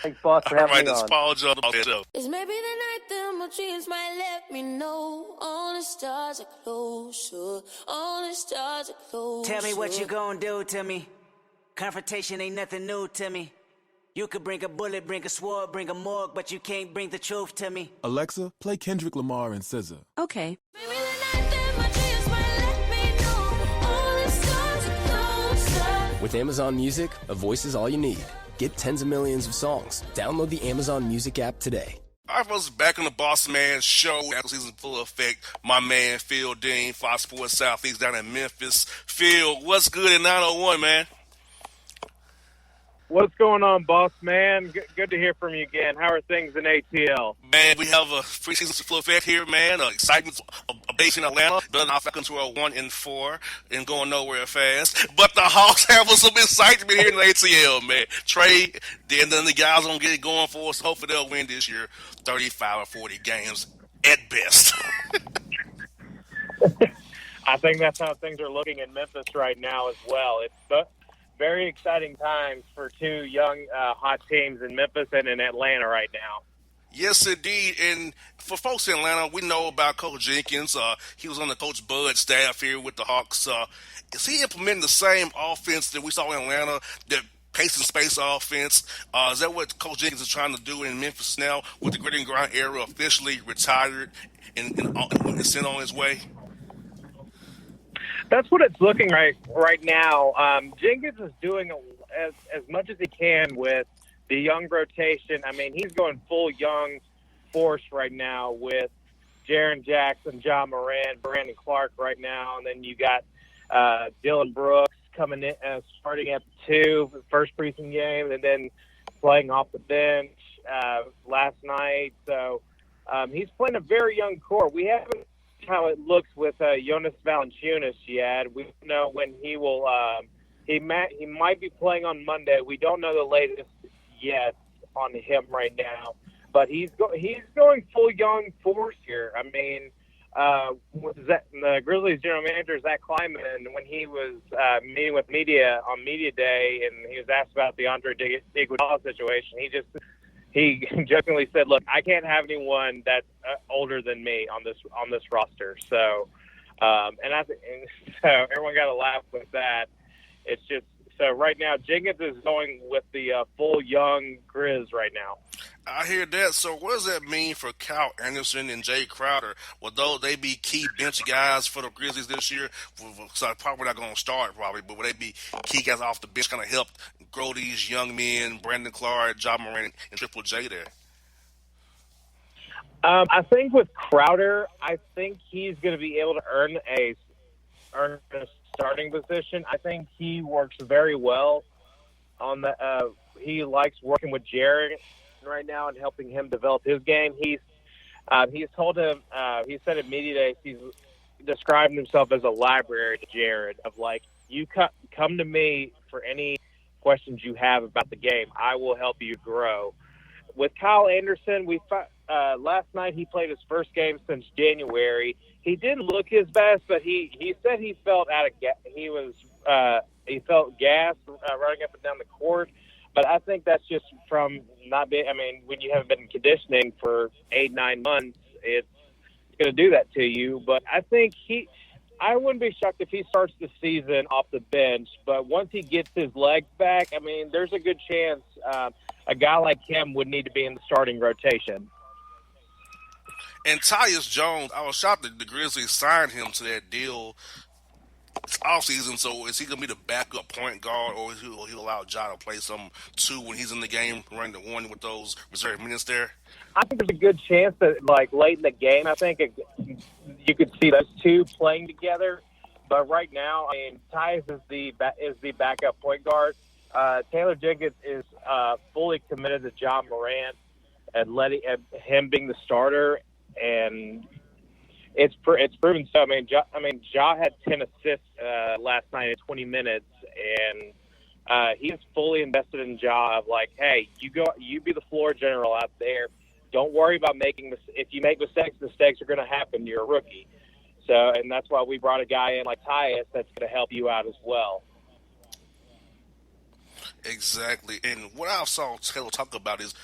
Thanks, boss, for All having right, me this on. is Paul John. Show. It's maybe the night that my dreams might let me know. All the stars are closer. All the stars are closer. Tell me what you gonna do to me. Confrontation ain't nothing new to me. You could bring a bullet, bring a sword, bring a morgue, but you can't bring the truth to me. Alexa, play Kendrick Lamar and SZA. Okay. Maybe the night that my dreams might let me know. All the stars are closer. With Amazon Music, a voice is all you need. Get tens of millions of songs. Download the Amazon Music app today. All right, folks, back on the Bossman show. After season full effect, my man Phil Dean, Fox Sports Southeast down in Memphis. Phil, what's good in 901, man? What's going on, boss man? Good to hear from you again. How are things in ATL? Man, we have a preseason full effect here, man. Excitement base in Atlanta. Building our Falcons who are 1-4 and going nowhere fast. But the Hawks have some excitement here in the ATL, man. Trey, then the guys don't get it going for us. Hopefully they'll win this year 35 or 40 games at best. I think that's how things are looking in Memphis right now as well. It's very exciting times for two young, hot teams in Memphis and in Atlanta right now. Yes, indeed. And for folks in Atlanta, we know about Coach Jenkins. He was on the Coach Bud staff here with the Hawks. Is he implementing the same offense that we saw in Atlanta, that pace and space offense? Is that what Coach Jenkins is trying to do in Memphis now with the grit and grind era officially retired and sent on his way? That's what it's looking right now. Jenkins is doing as much as he can with the young rotation. I mean, he's going full young force right now with Jaren Jackson, John Moran, Brandon Clark right now, and then you got Dylan Brooks coming in, starting at 2 for the first preseason game, and then playing off the bench last night. So he's playing a very young core. We haven't how it looks with Jonas Valanciunas yet. We don't know when he will. He might be playing on Monday. We don't know the latest yet on him right now, but he's going full young force here. I mean, the Grizzlies general manager Zach Kleiman, when he was meeting with media on media day, and he was asked about the Andre Iguodala situation, he jokingly said, "Look, I can't have anyone that's older than me on this roster." So, so everyone got to laugh with that. It's just so right now Jenkins is going with the full young Grizz right now. I hear that. So what does that mean for Kyle Anderson and Jay Crowder? Will they be key bench guys for the Grizzlies this year? So probably not going to start, but will they be key guys off the bench, kind of help grow these young men, Brandon Clark, John Moran, and Triple J there? I think with Crowder, I think he's going to be able to earn a starting position. I think he works very well on the. He likes working with Jared right now and helping him develop his game. He's told him. He said at media days he's described himself as a library to Jared of like, you come to me for any questions you have about the game. I will help you grow. With Kyle Anderson, last night he played his first game since January. He didn't look his best, but he said he felt out of gas. He felt gas running up and down the court. But I think that's just from not being. I mean, when you haven't been conditioning for 8-9 months, it's going to do that to you. But I think I wouldn't be shocked if he starts the season off the bench, but once he gets his legs back, I mean, there's a good chance a guy like him would need to be in the starting rotation. And Tyus Jones, I was shocked that the Grizzlies signed him to that deal this offseason. So is he going to be the backup point guard, or will he allow Ja to play some two when he's in the game, running the one with those reserve minutes there? I think there's a good chance that, like, late in the game, I think you could see those two playing together. But right now, I mean, Tyus is the backup point guard. Taylor Jenkins is fully committed to Ja Morant and letting him being the starter, and it's proven so. I mean, Ja had 10 assists last night in 20 minutes, and he is fully invested in Ja. Of like, hey, you be the floor general out there. Don't worry about making mistakes. If you make mistakes are going to happen. You're a rookie. So, and that's why we brought a guy in like Tyus that's going to help you out as well. Exactly. And what I saw Taylor talk about is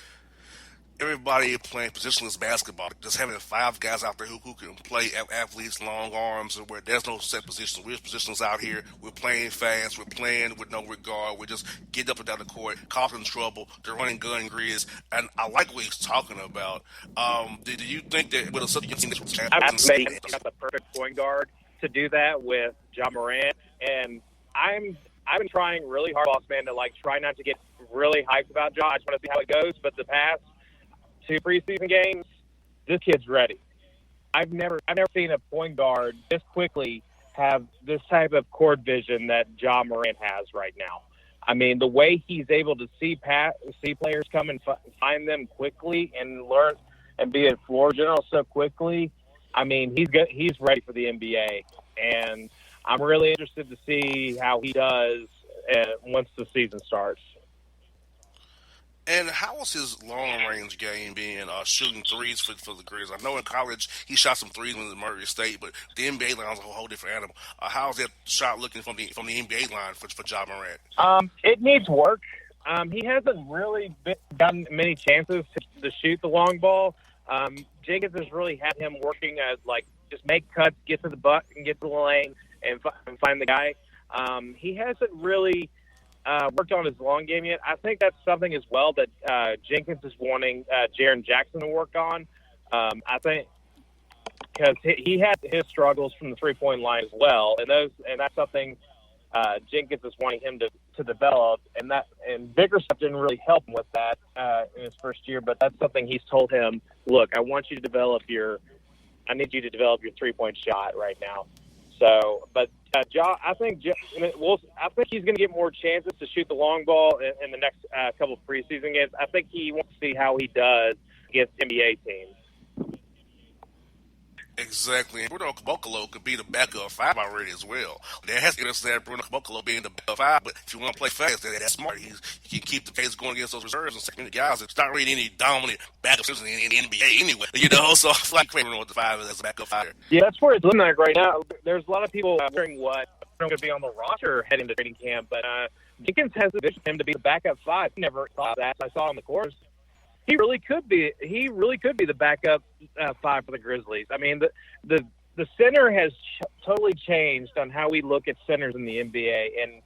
everybody playing positionless basketball, just having 5 guys out there who can play athletes, long arms, where there's no set positions. We're positions out here. We're playing fast. We're playing with no regard. We're just getting up and down the court, causing trouble. They're running gun grids. And I like what he's talking about. Do you think that with a such a team this was He's got the perfect point guard to do that with Ja Morant. And I've been trying really hard, Bossman, to try not to get really hyped about Ja. I just want to see how it goes. But the past 2 preseason games, this kid's ready. I've never seen a point guard this quickly have this type of court vision that Ja Morant has right now. I mean, the way he's able to see players come and find them quickly and learn and be a floor general so quickly. I mean, he's ready for the NBA, and I'm really interested to see how he does once the season starts. And how was his long-range game being shooting threes for the Grizzlies? I know in college he shot some threes with Murray State, but the NBA line is a whole different animal. How's that shot looking from the NBA line for Ja Morant? It needs work. He hasn't really gotten many chances to shoot the long ball. Jenkins has really had him working as just make cuts, get to the butt, and get to the lane, and find the guy. He hasn't really worked on his long game yet. I think that's something as well that Jenkins is wanting Jaren Jackson to work on. I think because he had his struggles from the 3-point line as well, and that's something Jenkins is wanting him to develop. And Bickerstaff didn't really help him with that in his first year, but that's something he's told him. Look, I need you to develop your 3-point shot right now. So, but Ja, I think he's going to get more chances to shoot the long ball in the next couple of preseason games. I think he wants to see how he does against NBA teams. Exactly. And Bruno Caboclo could be the backup 5 already as well. There has to be understand Bruno Caboclo being the backup 5, but if you want to play fast, that's smart. You can keep the pace going against those reserves and second guys. It's not really any dominant backup in the NBA anyway. So I feel like Bruno with the 5 as a backup 5. Yeah, that's where it's looking like right now. There's a lot of people wondering what going to be on the roster heading to training camp, but Jenkins has envisioned him to be the backup 5. I never thought that. I saw on the course. He really could be the backup 5 for the Grizzlies. I mean, the center has totally changed on how we look at centers in the NBA, and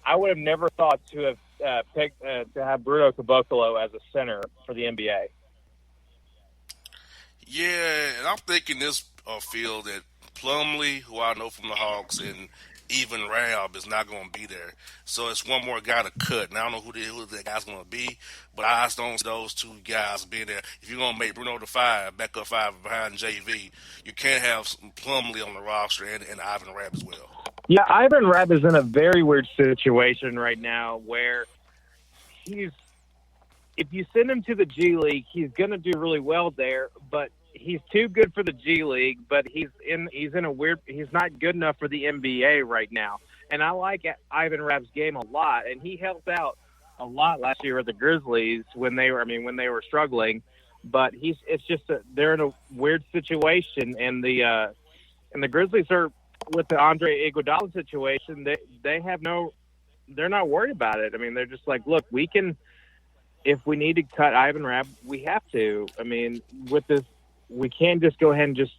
I would have never thought to have picked to have Bruno Caboclo as a center for the NBA. Yeah, and I'm thinking this field that Plumlee, who I know from the Hawks, and even Rab is not going to be there. So it's one more guy to cut. Now, I don't know who that guy's going to be, but I just don't see those 2 guys being there. If you're going to make Bruno the 5, backup 5 behind JV, you can't have Plumlee on the roster and Ivan Rabb as well. Yeah, Ivan Rabb is in a very weird situation right now where if you send him to the G League, he's going to do really well there, but he's too good for the G League, but he's not good enough for the NBA right now. And I like Ivan Rabb's game a lot, and he helped out a lot last year with the Grizzlies when they were struggling. But they're in a weird situation, and the Grizzlies are with the Andre Iguodala situation. They're not worried about it. I mean, they're just like, look, we can, if we need to cut Ivan Rabb, we have to. I mean, with this. We can't just go ahead and just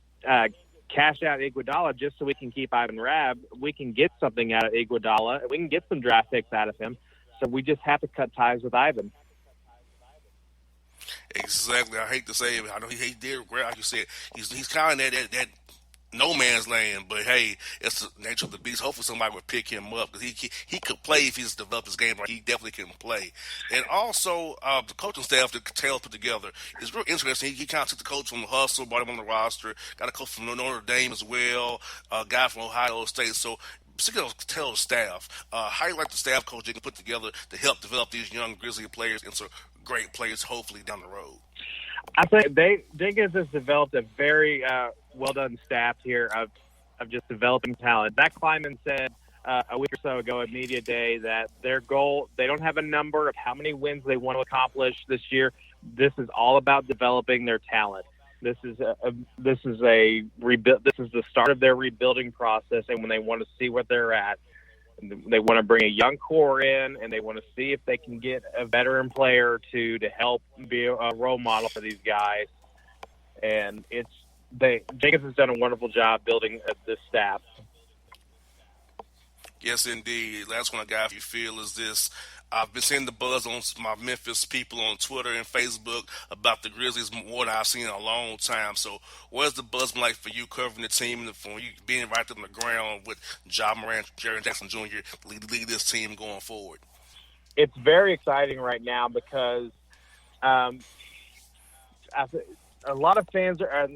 cash out Iguodala just so we can keep Ivan Rabb. We can get something out of Iguodala. We can get some draft picks out of him. So we just have to cut ties with Ivan. Exactly. I hate to say it. I know he did great. Like you said, he's kind of that no man's land. But hey, it's the nature of the beast. Hopefully, somebody would pick him up because he could play if he's developed his game right. He definitely can play. And also, the coaching staff that Taylor put together is real interesting. He kind of took the coach from the Hustle, brought him on the roster. Got a coach from Notre Dame as well. A guy from Ohio State. So. Speaking of Taylor's staff, how do you like the staff coach they can put together to help develop these young Grizzly players into great players, hopefully down the road? I think Jenkins has developed a very well done staff here of just developing talent. Zach Kleiman said a week or so ago at Media Day that their goal, they don't have a number of how many wins they want to accomplish this year. This is all about developing their talent. This is the start of their rebuilding process, and when they want to see what they're at, they want to bring a young core in, and they want to see if they can get a veteran player or two to help be a role model for these guys. And Jenkins has done a wonderful job building this staff. Yes, indeed. Last one I got, if you feel, is this. I've been seeing the buzz on my Memphis people on Twitter and Facebook about the Grizzlies more than I've seen in a long time. So what's the buzz been like for you covering the team and for you being right on the ground with Ja Morant, Jaren Jackson Jr. to lead this team going forward? It's very exciting right now because a lot of fans are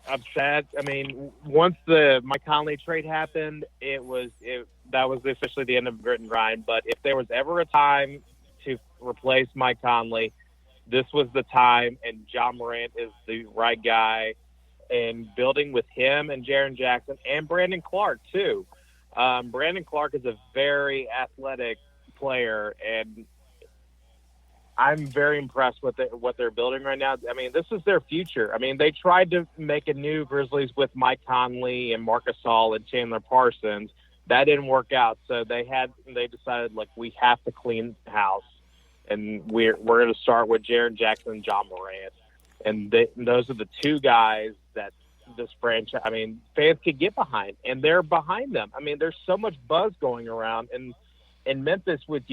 upset. I mean, once the Mike Conley trade happened, that was officially the end of grit and grind. But if there was ever a time to replace Mike Conley, this was the time, and Ja Morant is the right guy. And building with him and Jaren Jackson and Brandon Clark too. Brandon Clark is a very athletic player, and I'm very impressed with what they're building right now. I mean, this is their future. I mean, they tried to make a new Grizzlies with Mike Conley and Marc Gasol and Chandler Parsons. That didn't work out, so they decided, like, we have to clean house, and we're going to start with Jaren Jackson and Ja Morant. And those are the two guys that this franchise, I mean, fans could get behind, and they're behind them. I mean, there's so much buzz going around, and in Memphis with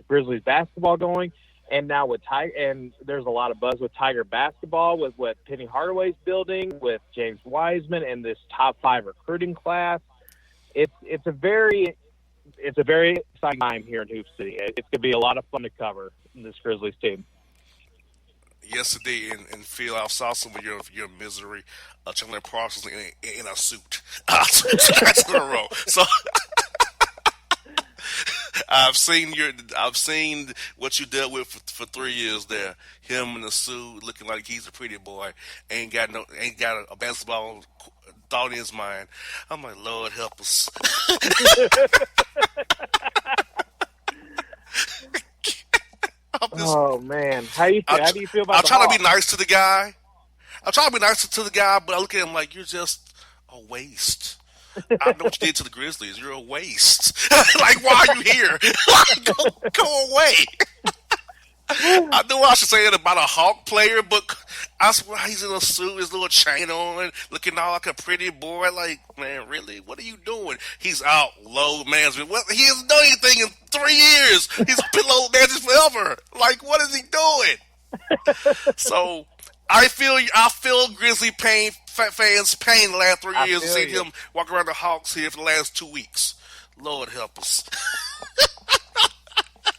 Grizzlies basketball going, and now with Tiger, and there's a lot of buzz with Tiger basketball, with what Penny Hardaway's building, with James Wiseman and this top 5 recruiting class. It's a very exciting time here in Hoop City. It's going to be a lot of fun to cover this Grizzlies team. Yes, indeed. And Phil, I saw some of your misery. Chandler Parsons in a suit. 2 nights in a row. So I've seen what you dealt with for 3 years there. Him in the suit, looking like he's a pretty boy, ain't got a basketball thought in his mind. I'm like, Lord help us. Oh man, how do you feel about? I'm trying to be nice to the guy. But I look at him like, you're just a waste. I know what you did to the Grizzlies. You're a waste. Like, why are you here? Go away. I knew I should say it about a Hawk player, but I swear he's in a suit, his little chain on, looking all like a pretty boy. Like, man, really? What are you doing? He's out load management. Well, he hasn't done anything in 3 years. He's been load management forever. Like, what is he doing? So I feel Grizzly fans pain the last 3 years and seeing him walk around the Hawks here for the last 2 weeks. Lord help us.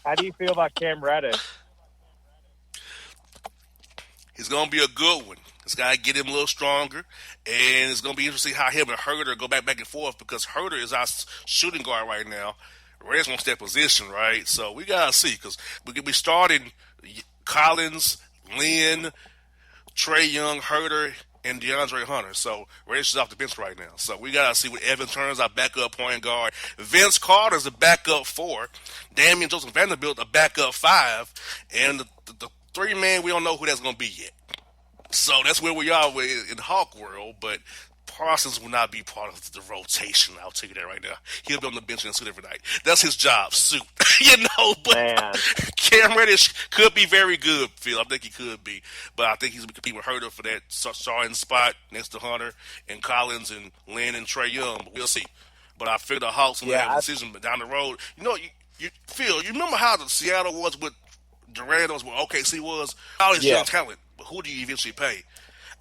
How do you feel about Cam Reddish? He's going to be a good one. It's got to get him a little stronger, and it's going to be interesting how him and Herter go back and forth, because Herter is our shooting guard right now. Reds wants that position, right? So we got to see, because we could be starting Collins, Lynn, Trey Young, Herter, and DeAndre Hunter. So Reddish is off the bench right now. So we got to see what Evan Turner's our backup point guard. Vince Carter's a backup 4. Damian Joseph Vanderbilt a backup 5. And the 3-man, we don't know who that's going to be yet. So that's where we are in the Hawk world. But Parsons will not be part of the rotation. I'll tell you that right now. He'll be on the bench and suit every night. That's his job, suit. But Man. Cam Reddish could be very good, Phil. I think he could be. But I think he's being heard of for that starting spot next to Hunter and Collins and Lynn and Trey Young. But we'll see. But I figure the Hawks will have a decision down the road. Phil, you remember how the Seattle was with Durant, was what OKC was? All this young talent. But who do you eventually pay?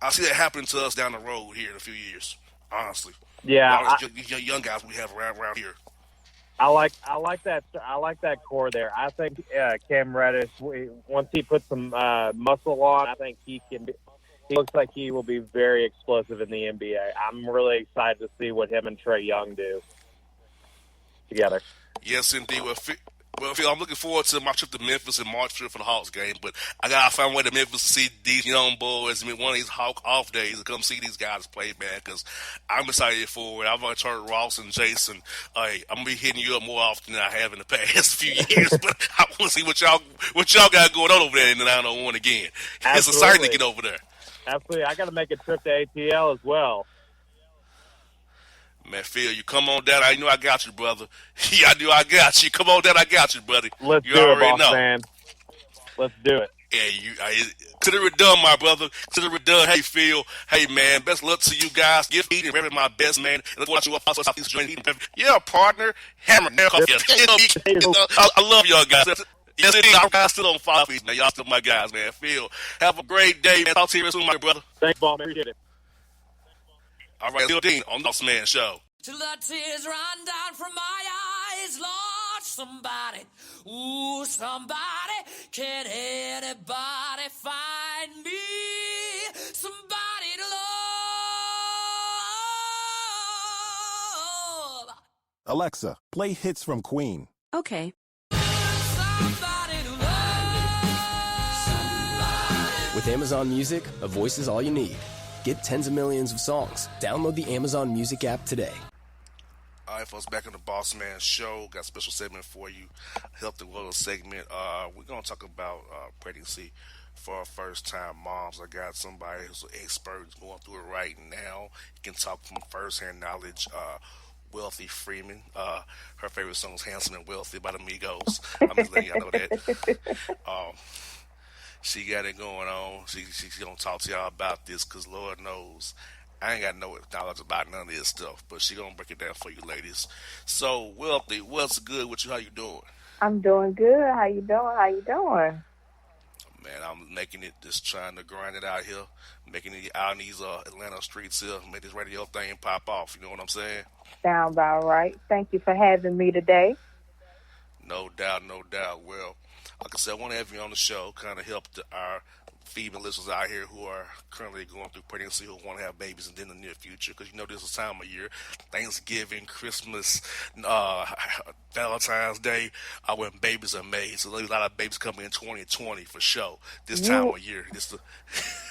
I see that happening to us down the road here in a few years. Honestly, Yeah, all these young guys we have around here. I like that. I like that core there. I think Cam Reddish, once he puts some muscle on, I think he can. He looks like he will be very explosive in the NBA. I'm really excited to see what him and Trey Young do together. Yes, indeed. Well, Phil, I'm looking forward to my trip to Memphis in March for the Hawks game, but I gotta find a way to Memphis to see these young boys. I mean, one of these Hawk off days to come see these guys play, man, because I'm excited for it. I've already heard Ross and Jason. Hey, I'm gonna be hitting you up more often than I have in the past few years, but I want to see what y'all got going on over there in the 901 again. Absolutely. It's exciting to get over there. Absolutely, I got to make a trip to ATL as well. Man, Phil, you come on down. I know I got you, brother. Yeah, I do. I got you. Come on down. I got you, buddy. Let's you do already it, know. man. Let's do it. Yeah, consider it done, my brother. Consider it done. Hey, Phil. Hey, man. Best luck to you guys. Give Eden Reverend my best man. Look what you up. Yeah, partner. Hammer. I love y'all guys. Yes, indeed. I'm guys still on fire, man. Y'all still my guys, man. Phil, have a great day, man. Talk to you soon, my brother. Thanks, Bossman. Appreciate it. All right, Phil Dean on the Bossman Show. Till the tears run down from my eyes, Lord, somebody, ooh, somebody, can anybody find me? Somebody to love. Alexa, play hits from Queen. Okay. Somebody to love. Somebody. With Amazon Music, a voice is all you need. Get tens of millions of songs. Download the Amazon Music app today. All right, folks, back in the Bossman Show. Got a special segment for you, health and wellness segment. We're going to talk about pregnancy for our first-time moms. I got somebody who's an expert who's going through it right now. He can talk from first-hand knowledge. Wealthy Freeman. Her favorite song is Handsome and Wealthy by the Migos. I'm just letting y'all know that. She got it going on. She's going to talk to y'all about this because Lord knows I ain't got no knowledge about none of this stuff, but she going to break it down for you ladies. So, Wealthy, what's good with you? How you doing? I'm doing good. How you doing? Man, I'm making it, just trying to grind it out here, making it out in these Atlanta streets here, make this radio thing pop off. You know what I'm saying? Sound about right. Thank you for having me today. No doubt, no doubt. Well, like I said, I want to have you on the show, kind of help our female listeners out here who are currently going through pregnancy, who want to have babies in the near future, because you know this is time of year, Thanksgiving, Christmas, Valentine's Day, when babies are made. So there's a lot of babies coming in 2020 for sure. This time of year, so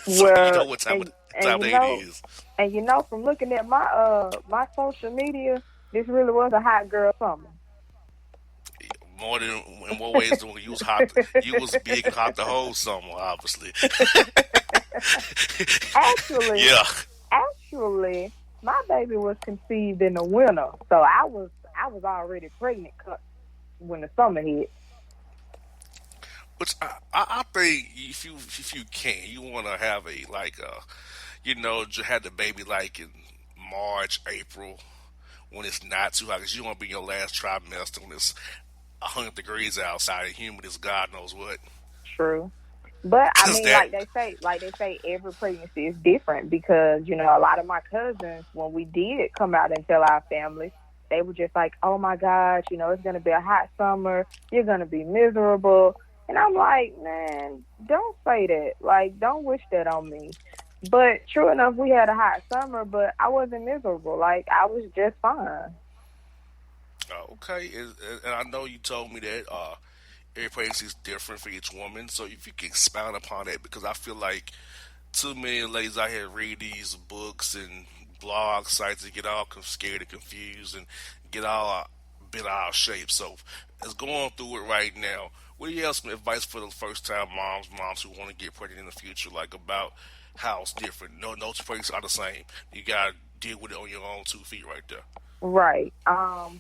well, you know what time of day it is. And you know, from looking at my social media, this really was a hot girl summer. More than in more ways than you was hot. You was big and hot the whole summer, obviously. Actually, my baby was conceived in the winter, so I was already pregnant when the summer hit. Which I think if you can, you want to have had the baby like in March, April, when it's not too hot, because you want to be in your last trimester when it's 100 degrees outside and humid as God knows what. True. But I mean, like they say, every pregnancy is different, because, you know, a lot of my cousins, when we did come out and tell our family, they were just like, oh my gosh, you know, it's going to be a hot summer. You're going to be miserable. And I'm like, man, don't say that. Like, don't wish that on me. But true enough, we had a hot summer, but I wasn't miserable. Like, I was just fine. Okay, and I know you told me that every pregnancy is different for each woman, so if you can expound upon that, because I feel like too many ladies out here read these books and blog sites and get all scared and confused and get all bent out of shape. So, as going through it right now, what do you have some advice for the first-time moms who want to get pregnant in the future, like about how it's different? No two pregnancies are the same. You got deal with it on your own 2 feet right there. Right.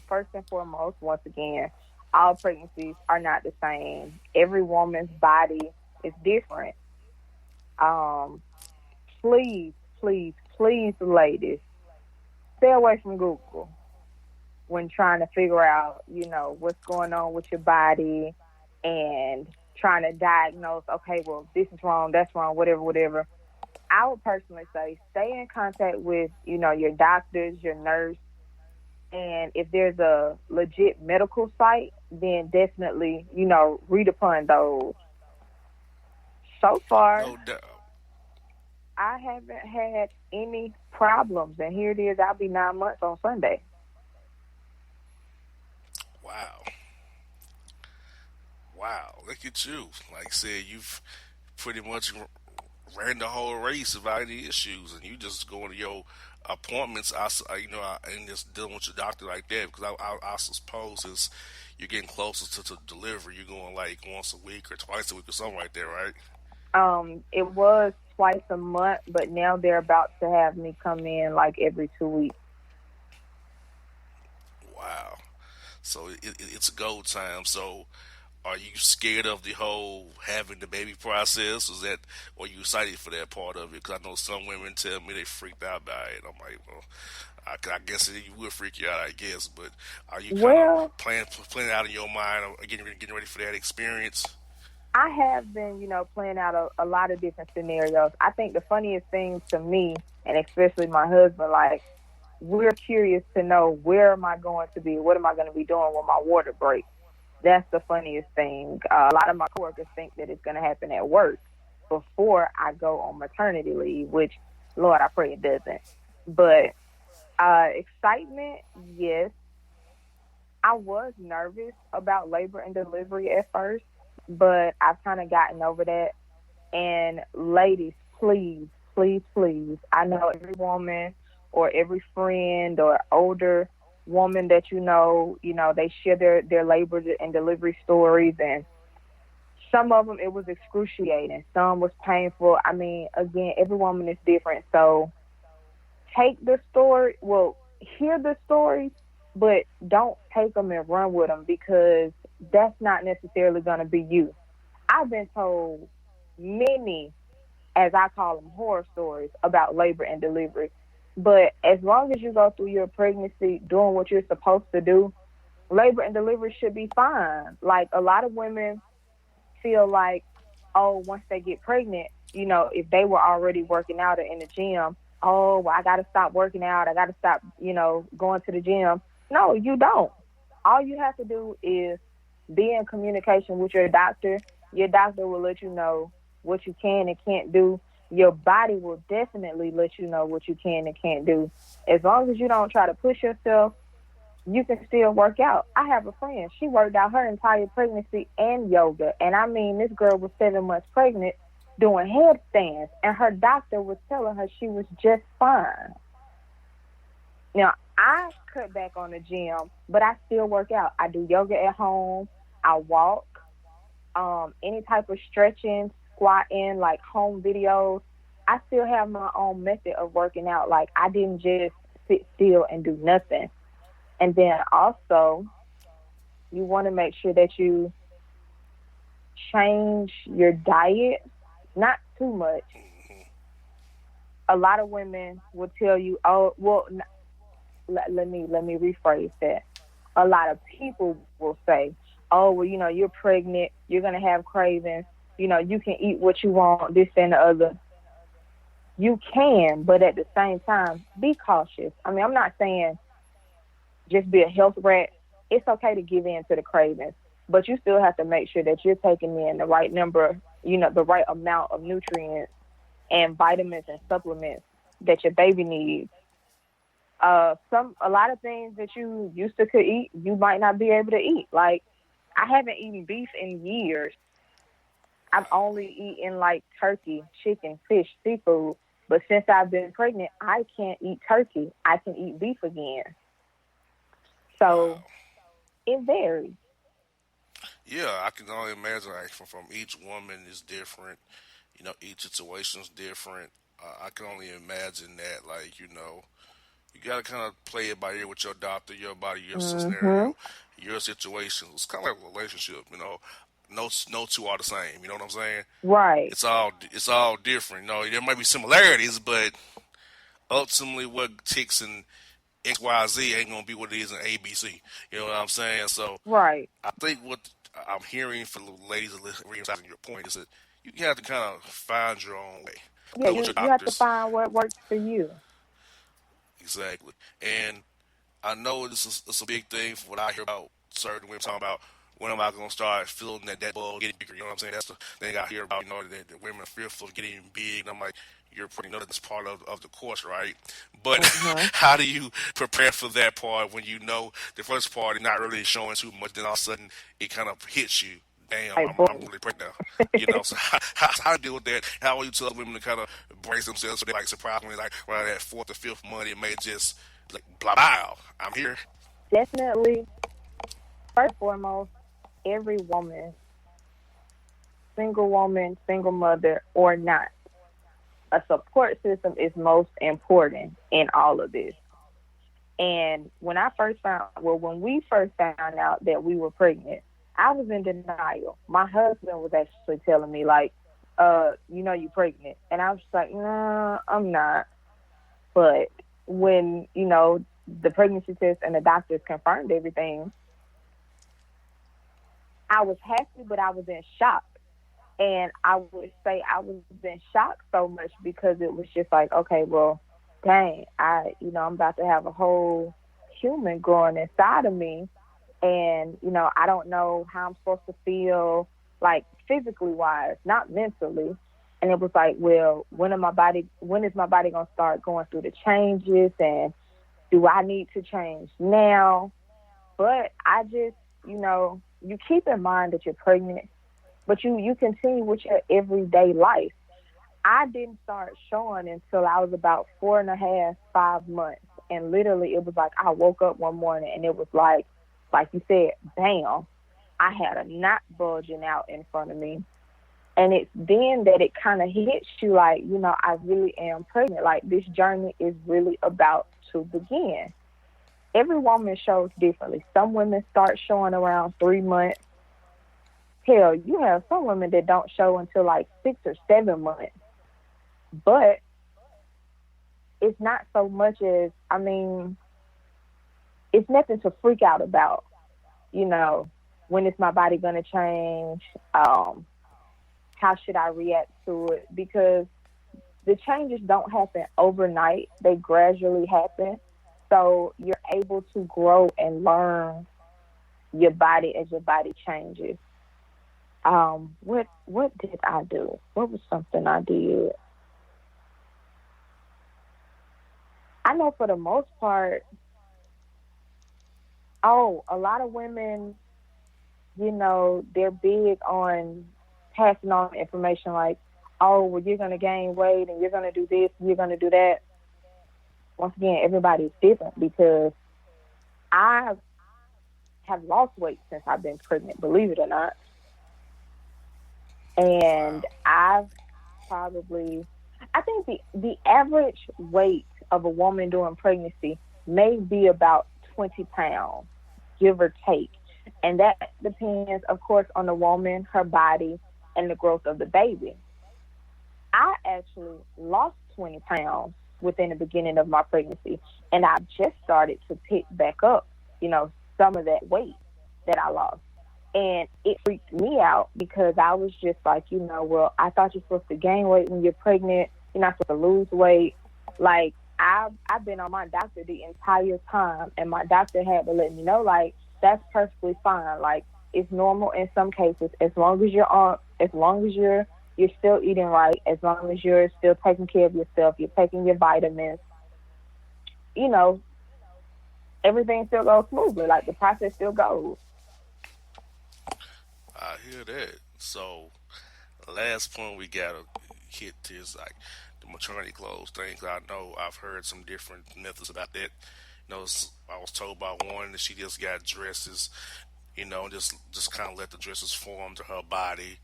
First and foremost, once again, all pregnancies are not the same. Every woman's body is different. Um, please, please, please, ladies, stay away from Google when trying to figure out, what's going on with your body and trying to diagnose, okay, well, this is wrong, that's wrong, whatever, whatever. I would personally say stay in contact with, your doctors, your nurse, and if there's a legit medical site, then definitely, read upon those. So far, No doubt. I haven't had any problems, and here it is. I'll be 9 months on Sunday. Wow. Wow. Look at you. Like I said, you've pretty much ran the whole race without any issues, and you just going to your appointments. And just dealing with your doctor like that because I suppose as you're getting closer to delivery, you're going like once a week or twice a week or something like that, right? It was twice a month, but now they're about to have me come in like every 2 weeks. Wow. So it's a go time. So are you scared of the whole having the baby process? Is that, or are you excited for that part of it? Because I know some women tell me they freaked out by it. I'm like, well, I guess it would freak you out, I guess. But are you kind of Well, playing out in your mind, or getting ready for that experience? I have been, playing out a lot of different scenarios. I think the funniest thing to me, and especially my husband, like, we're curious to know where am I going to be? What am I going to be doing when my water breaks? That's the funniest thing. A lot of my coworkers think that it's going to happen at work before I go on maternity leave, which, Lord, I pray it doesn't. But excitement, yes. I was nervous about labor and delivery at first, but I've kind of gotten over that. And ladies, please, please, please, I know every woman or every friend or older woman that they share their labor and delivery stories, and some of them it was excruciating, some was painful. I mean, again, every woman is different, so take the story, well, hear the stories, but don't take them and run with them because that's not necessarily going to be you. I've been told many, as I call them, horror stories about labor and delivery. But as long as you go through your pregnancy doing what you're supposed to do, labor and delivery should be fine. Like, a lot of women feel like, oh, once they get pregnant, if they were already working out or in the gym, oh, well, I got to stop working out. I got to stop, going to the gym. No, you don't. All you have to do is be in communication with your doctor. Your doctor will let you know what you can and can't do. Your body will definitely let you know what you can and can't do. As long as you don't try to push yourself, you can still work out. I have a friend. She worked out her entire pregnancy and yoga. And I mean, this girl was 7 months pregnant doing headstands, and her doctor was telling her she was just fine. Now, I cut back on the gym, but I still work out. I do yoga at home. I walk. Any type of stretching, squatting, like home videos. I still have my own method of working out. Like, I didn't just sit still and do nothing. And then also, you want to make sure that you change your diet, not too much. A lot of women will tell you, oh, well, let me rephrase that. A lot of people will say, oh, well, you're pregnant, you're going to have cravings, you can eat what you want, this and the other. You can, but at the same time, be cautious. I mean, I'm not saying just be a health rat. It's okay to give in to the cravings, but you still have to make sure that you're taking in the right number, the right amount of nutrients and vitamins and supplements that your baby needs. A lot of things that you used to could eat, you might not be able to eat. Like, I haven't eaten beef in years. I've only eaten like turkey, chicken, fish, seafood. But since I've been pregnant, I can't eat turkey. I can eat beef again. So it varies. Yeah, I can only imagine. Like, from each woman is different. Each situation is different. I can only imagine that. Like, You got to kind of play it by ear with your doctor, your body, your Mhm. scenario, your situation. It's kind of like a relationship, No two are the same. You know what I'm saying? Right. It's all different. There might be similarities, but ultimately, what ticks in X, Y, Z ain't gonna be what it is in A, B, C. You know what I'm saying? So Right. I think what I'm hearing from the ladies reinforcing your point is that you have to kind of find your own way. Yeah, Go with your you have to doctors. find what works for you. Exactly. And I know it's a big thing for what I hear about certain women talking about when am I going to start feeling that ball getting bigger. You know what I'm saying? That's the thing I hear about, that women are fearful of getting big. And I'm like, you're pretty know that's part of the course, right? But Mhm. how do you prepare for that part when you know the first part is not really showing too much, then all of a sudden it kind of hits you? Damn, Like I'm boom. really pregnant now. So how do you deal with that? How will you tell women to kind of brace themselves so they like surprisingly like around that fourth or fifth month it may just like blah blah. I'm here. Definitely, first and foremost, every woman, single mother or not, a support system is most important in all of this. And when we first found out that we were pregnant, I was in denial. My husband was actually telling me, like, you're pregnant. And I was just like, nah, I'm not. But when, the pregnancy test and the doctors confirmed everything, I was happy, but I was in shock. And I would say I was in shock so much because it was just like, okay, well, dang, I'm about to have a whole human growing inside of me. And, I don't know how I'm supposed to feel, like physically wise, not mentally. And it was like, well, when is my body going to start going through the changes? And do I need to change now? But I just, you keep in mind that you're pregnant, but you continue with your everyday life. I didn't start showing until I was about 4.5, 5 months. And literally it was like I woke up one morning and it was like you said, bam, I had a knot bulging out in front of me. And it's then that it kind of hits you like, I really am pregnant. Like this journey is really about to begin. Every woman shows differently. Some women start showing around 3 months. Hell, you have some women that don't show until like 6 or 7 months. But it's not so much as, it's nothing to freak out about. When is my body going to change? How should I react to it? Because the changes don't happen overnight. They gradually happen. So you're able to grow and learn your body as your body changes. What did I do? What was something I did? I know for the most part, a lot of women, they're big on passing on information like, oh, well, you're going to gain weight and you're going to do this and you're going to do that. Once again, everybody's different because I have lost weight since I've been pregnant, believe it or not. And I think the average weight of a woman during pregnancy may be about 20 pounds, give or take. And that depends, of course, on the woman, her body, and the growth of the baby. I actually lost 20 pounds within the beginning of my pregnancy, and I just started to pick back up, some of that weight that I lost. And it freaked me out because I was just like, well, I thought you're supposed to gain weight when you're pregnant. You're not supposed to lose weight. Like, I've been on my doctor the entire time, and my doctor had to let me know, like, that's perfectly fine. Like, it's normal in some cases, as long as you're still eating right, as long as you're still taking care of yourself, you're taking your vitamins, everything still goes smoothly. Like, the process still goes. I hear that. So, the last point we gotta hit is like the maternity clothes things. I know I've heard some different methods about that. I was told by one that she just got dresses, just kind of let the dresses form to her body.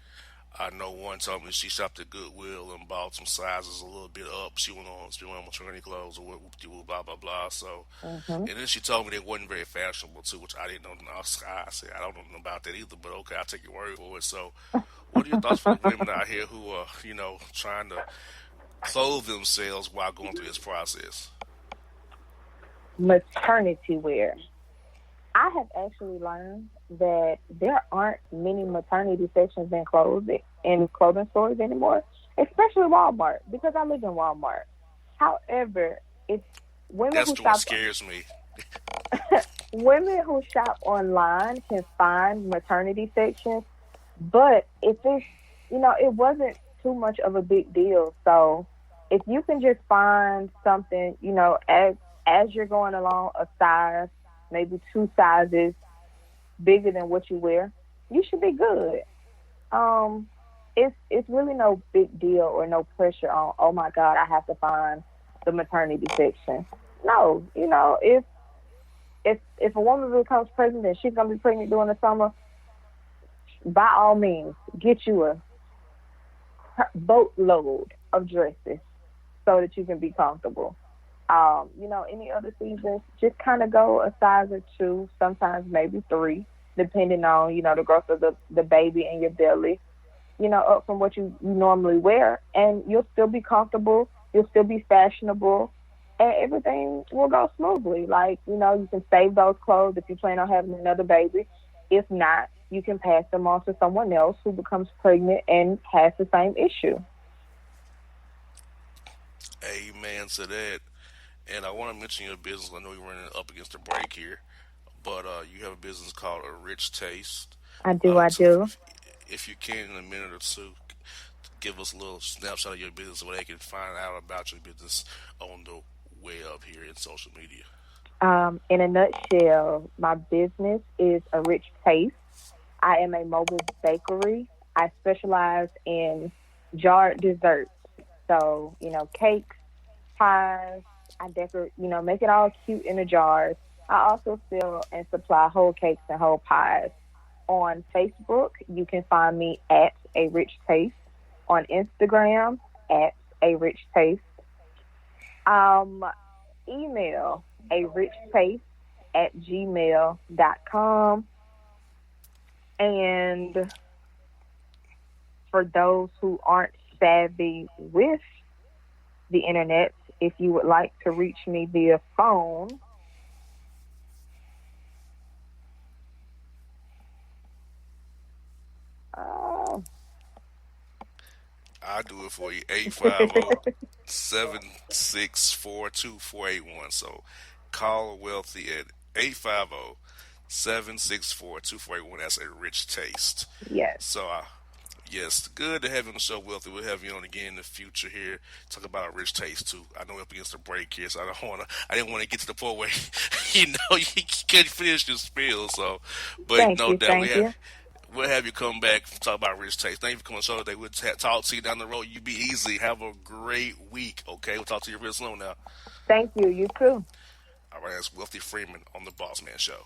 I know one told me she shopped at Goodwill and bought some sizes a little bit up. She went on maternity clothes or blah blah blah. So, Mm-hmm. and then she told me they wasn't very fashionable too, which I didn't know. I said I don't know about that either, but okay, I'll take your word for it. So, what are your thoughts for the women out here who are trying to clothe themselves while going through this process? Maternity wear. I have actually learned that there aren't many maternity sections in clothing stores anymore, especially Walmart, because I live in Walmart. However, it's women That's who the what shop scares me. women who shop online can find maternity sections, but if it's it wasn't too much of a big deal. So if you can just find something, as you're going along, a size, maybe 2 sizes bigger than what you wear, you should be good. It's really no big deal or no pressure on, oh my God, I have to find the maternity section. No, if a woman becomes pregnant and she's gonna be pregnant during the summer, by all means, get you a boatload of dresses so that you can be comfortable. Any other seasons, just kind of go a size or 2, sometimes maybe 3, depending on, the growth of the baby and your belly, up from what you normally wear. And you'll still be comfortable. You'll still be fashionable. And everything will go smoothly. Like, you can save those clothes if you plan on having another baby. If not, you can pass them on to someone else who becomes pregnant and has the same issue. Amen to that. And I want to mention your business. I know you're running up against the break here, but you have a business called A Rich Taste. I do. So if you can, in a minute or two, give us a little snapshot of your business so they can find out about your business on the web here in social media. In a nutshell, my business is A Rich Taste. I am a mobile bakery. I specialize in jarred desserts. So, cakes, pies. I decorate, make it all cute in the jars. I also sell and supply whole cakes and whole pies. On Facebook, you can find me at A Rich Taste. On Instagram, at A Rich Taste. Email arichtaste@gmail.com. And for those who aren't savvy with the internet, if you would like to reach me via phone, I'll do it for you. 850-764-2481. So call Wealthy at 850-764-2481. That's A Rich Taste. Yes. So, yes, good to have you on the show, Wealthy. We'll have you on again in the future here. Talk about A Rich Taste too. I know we're up against the break here, so I didn't want to get to the point where you can't finish your spiel. So, but thank no you, doubt we'll have you come back and talk about Rich Taste. Thank you for coming on the show today. We'll talk to you down the road. You be easy. Have a great week. Okay, we'll talk to you real soon now. Thank you. You too. All right, that's Wealthy Freeman on the Bossman Show.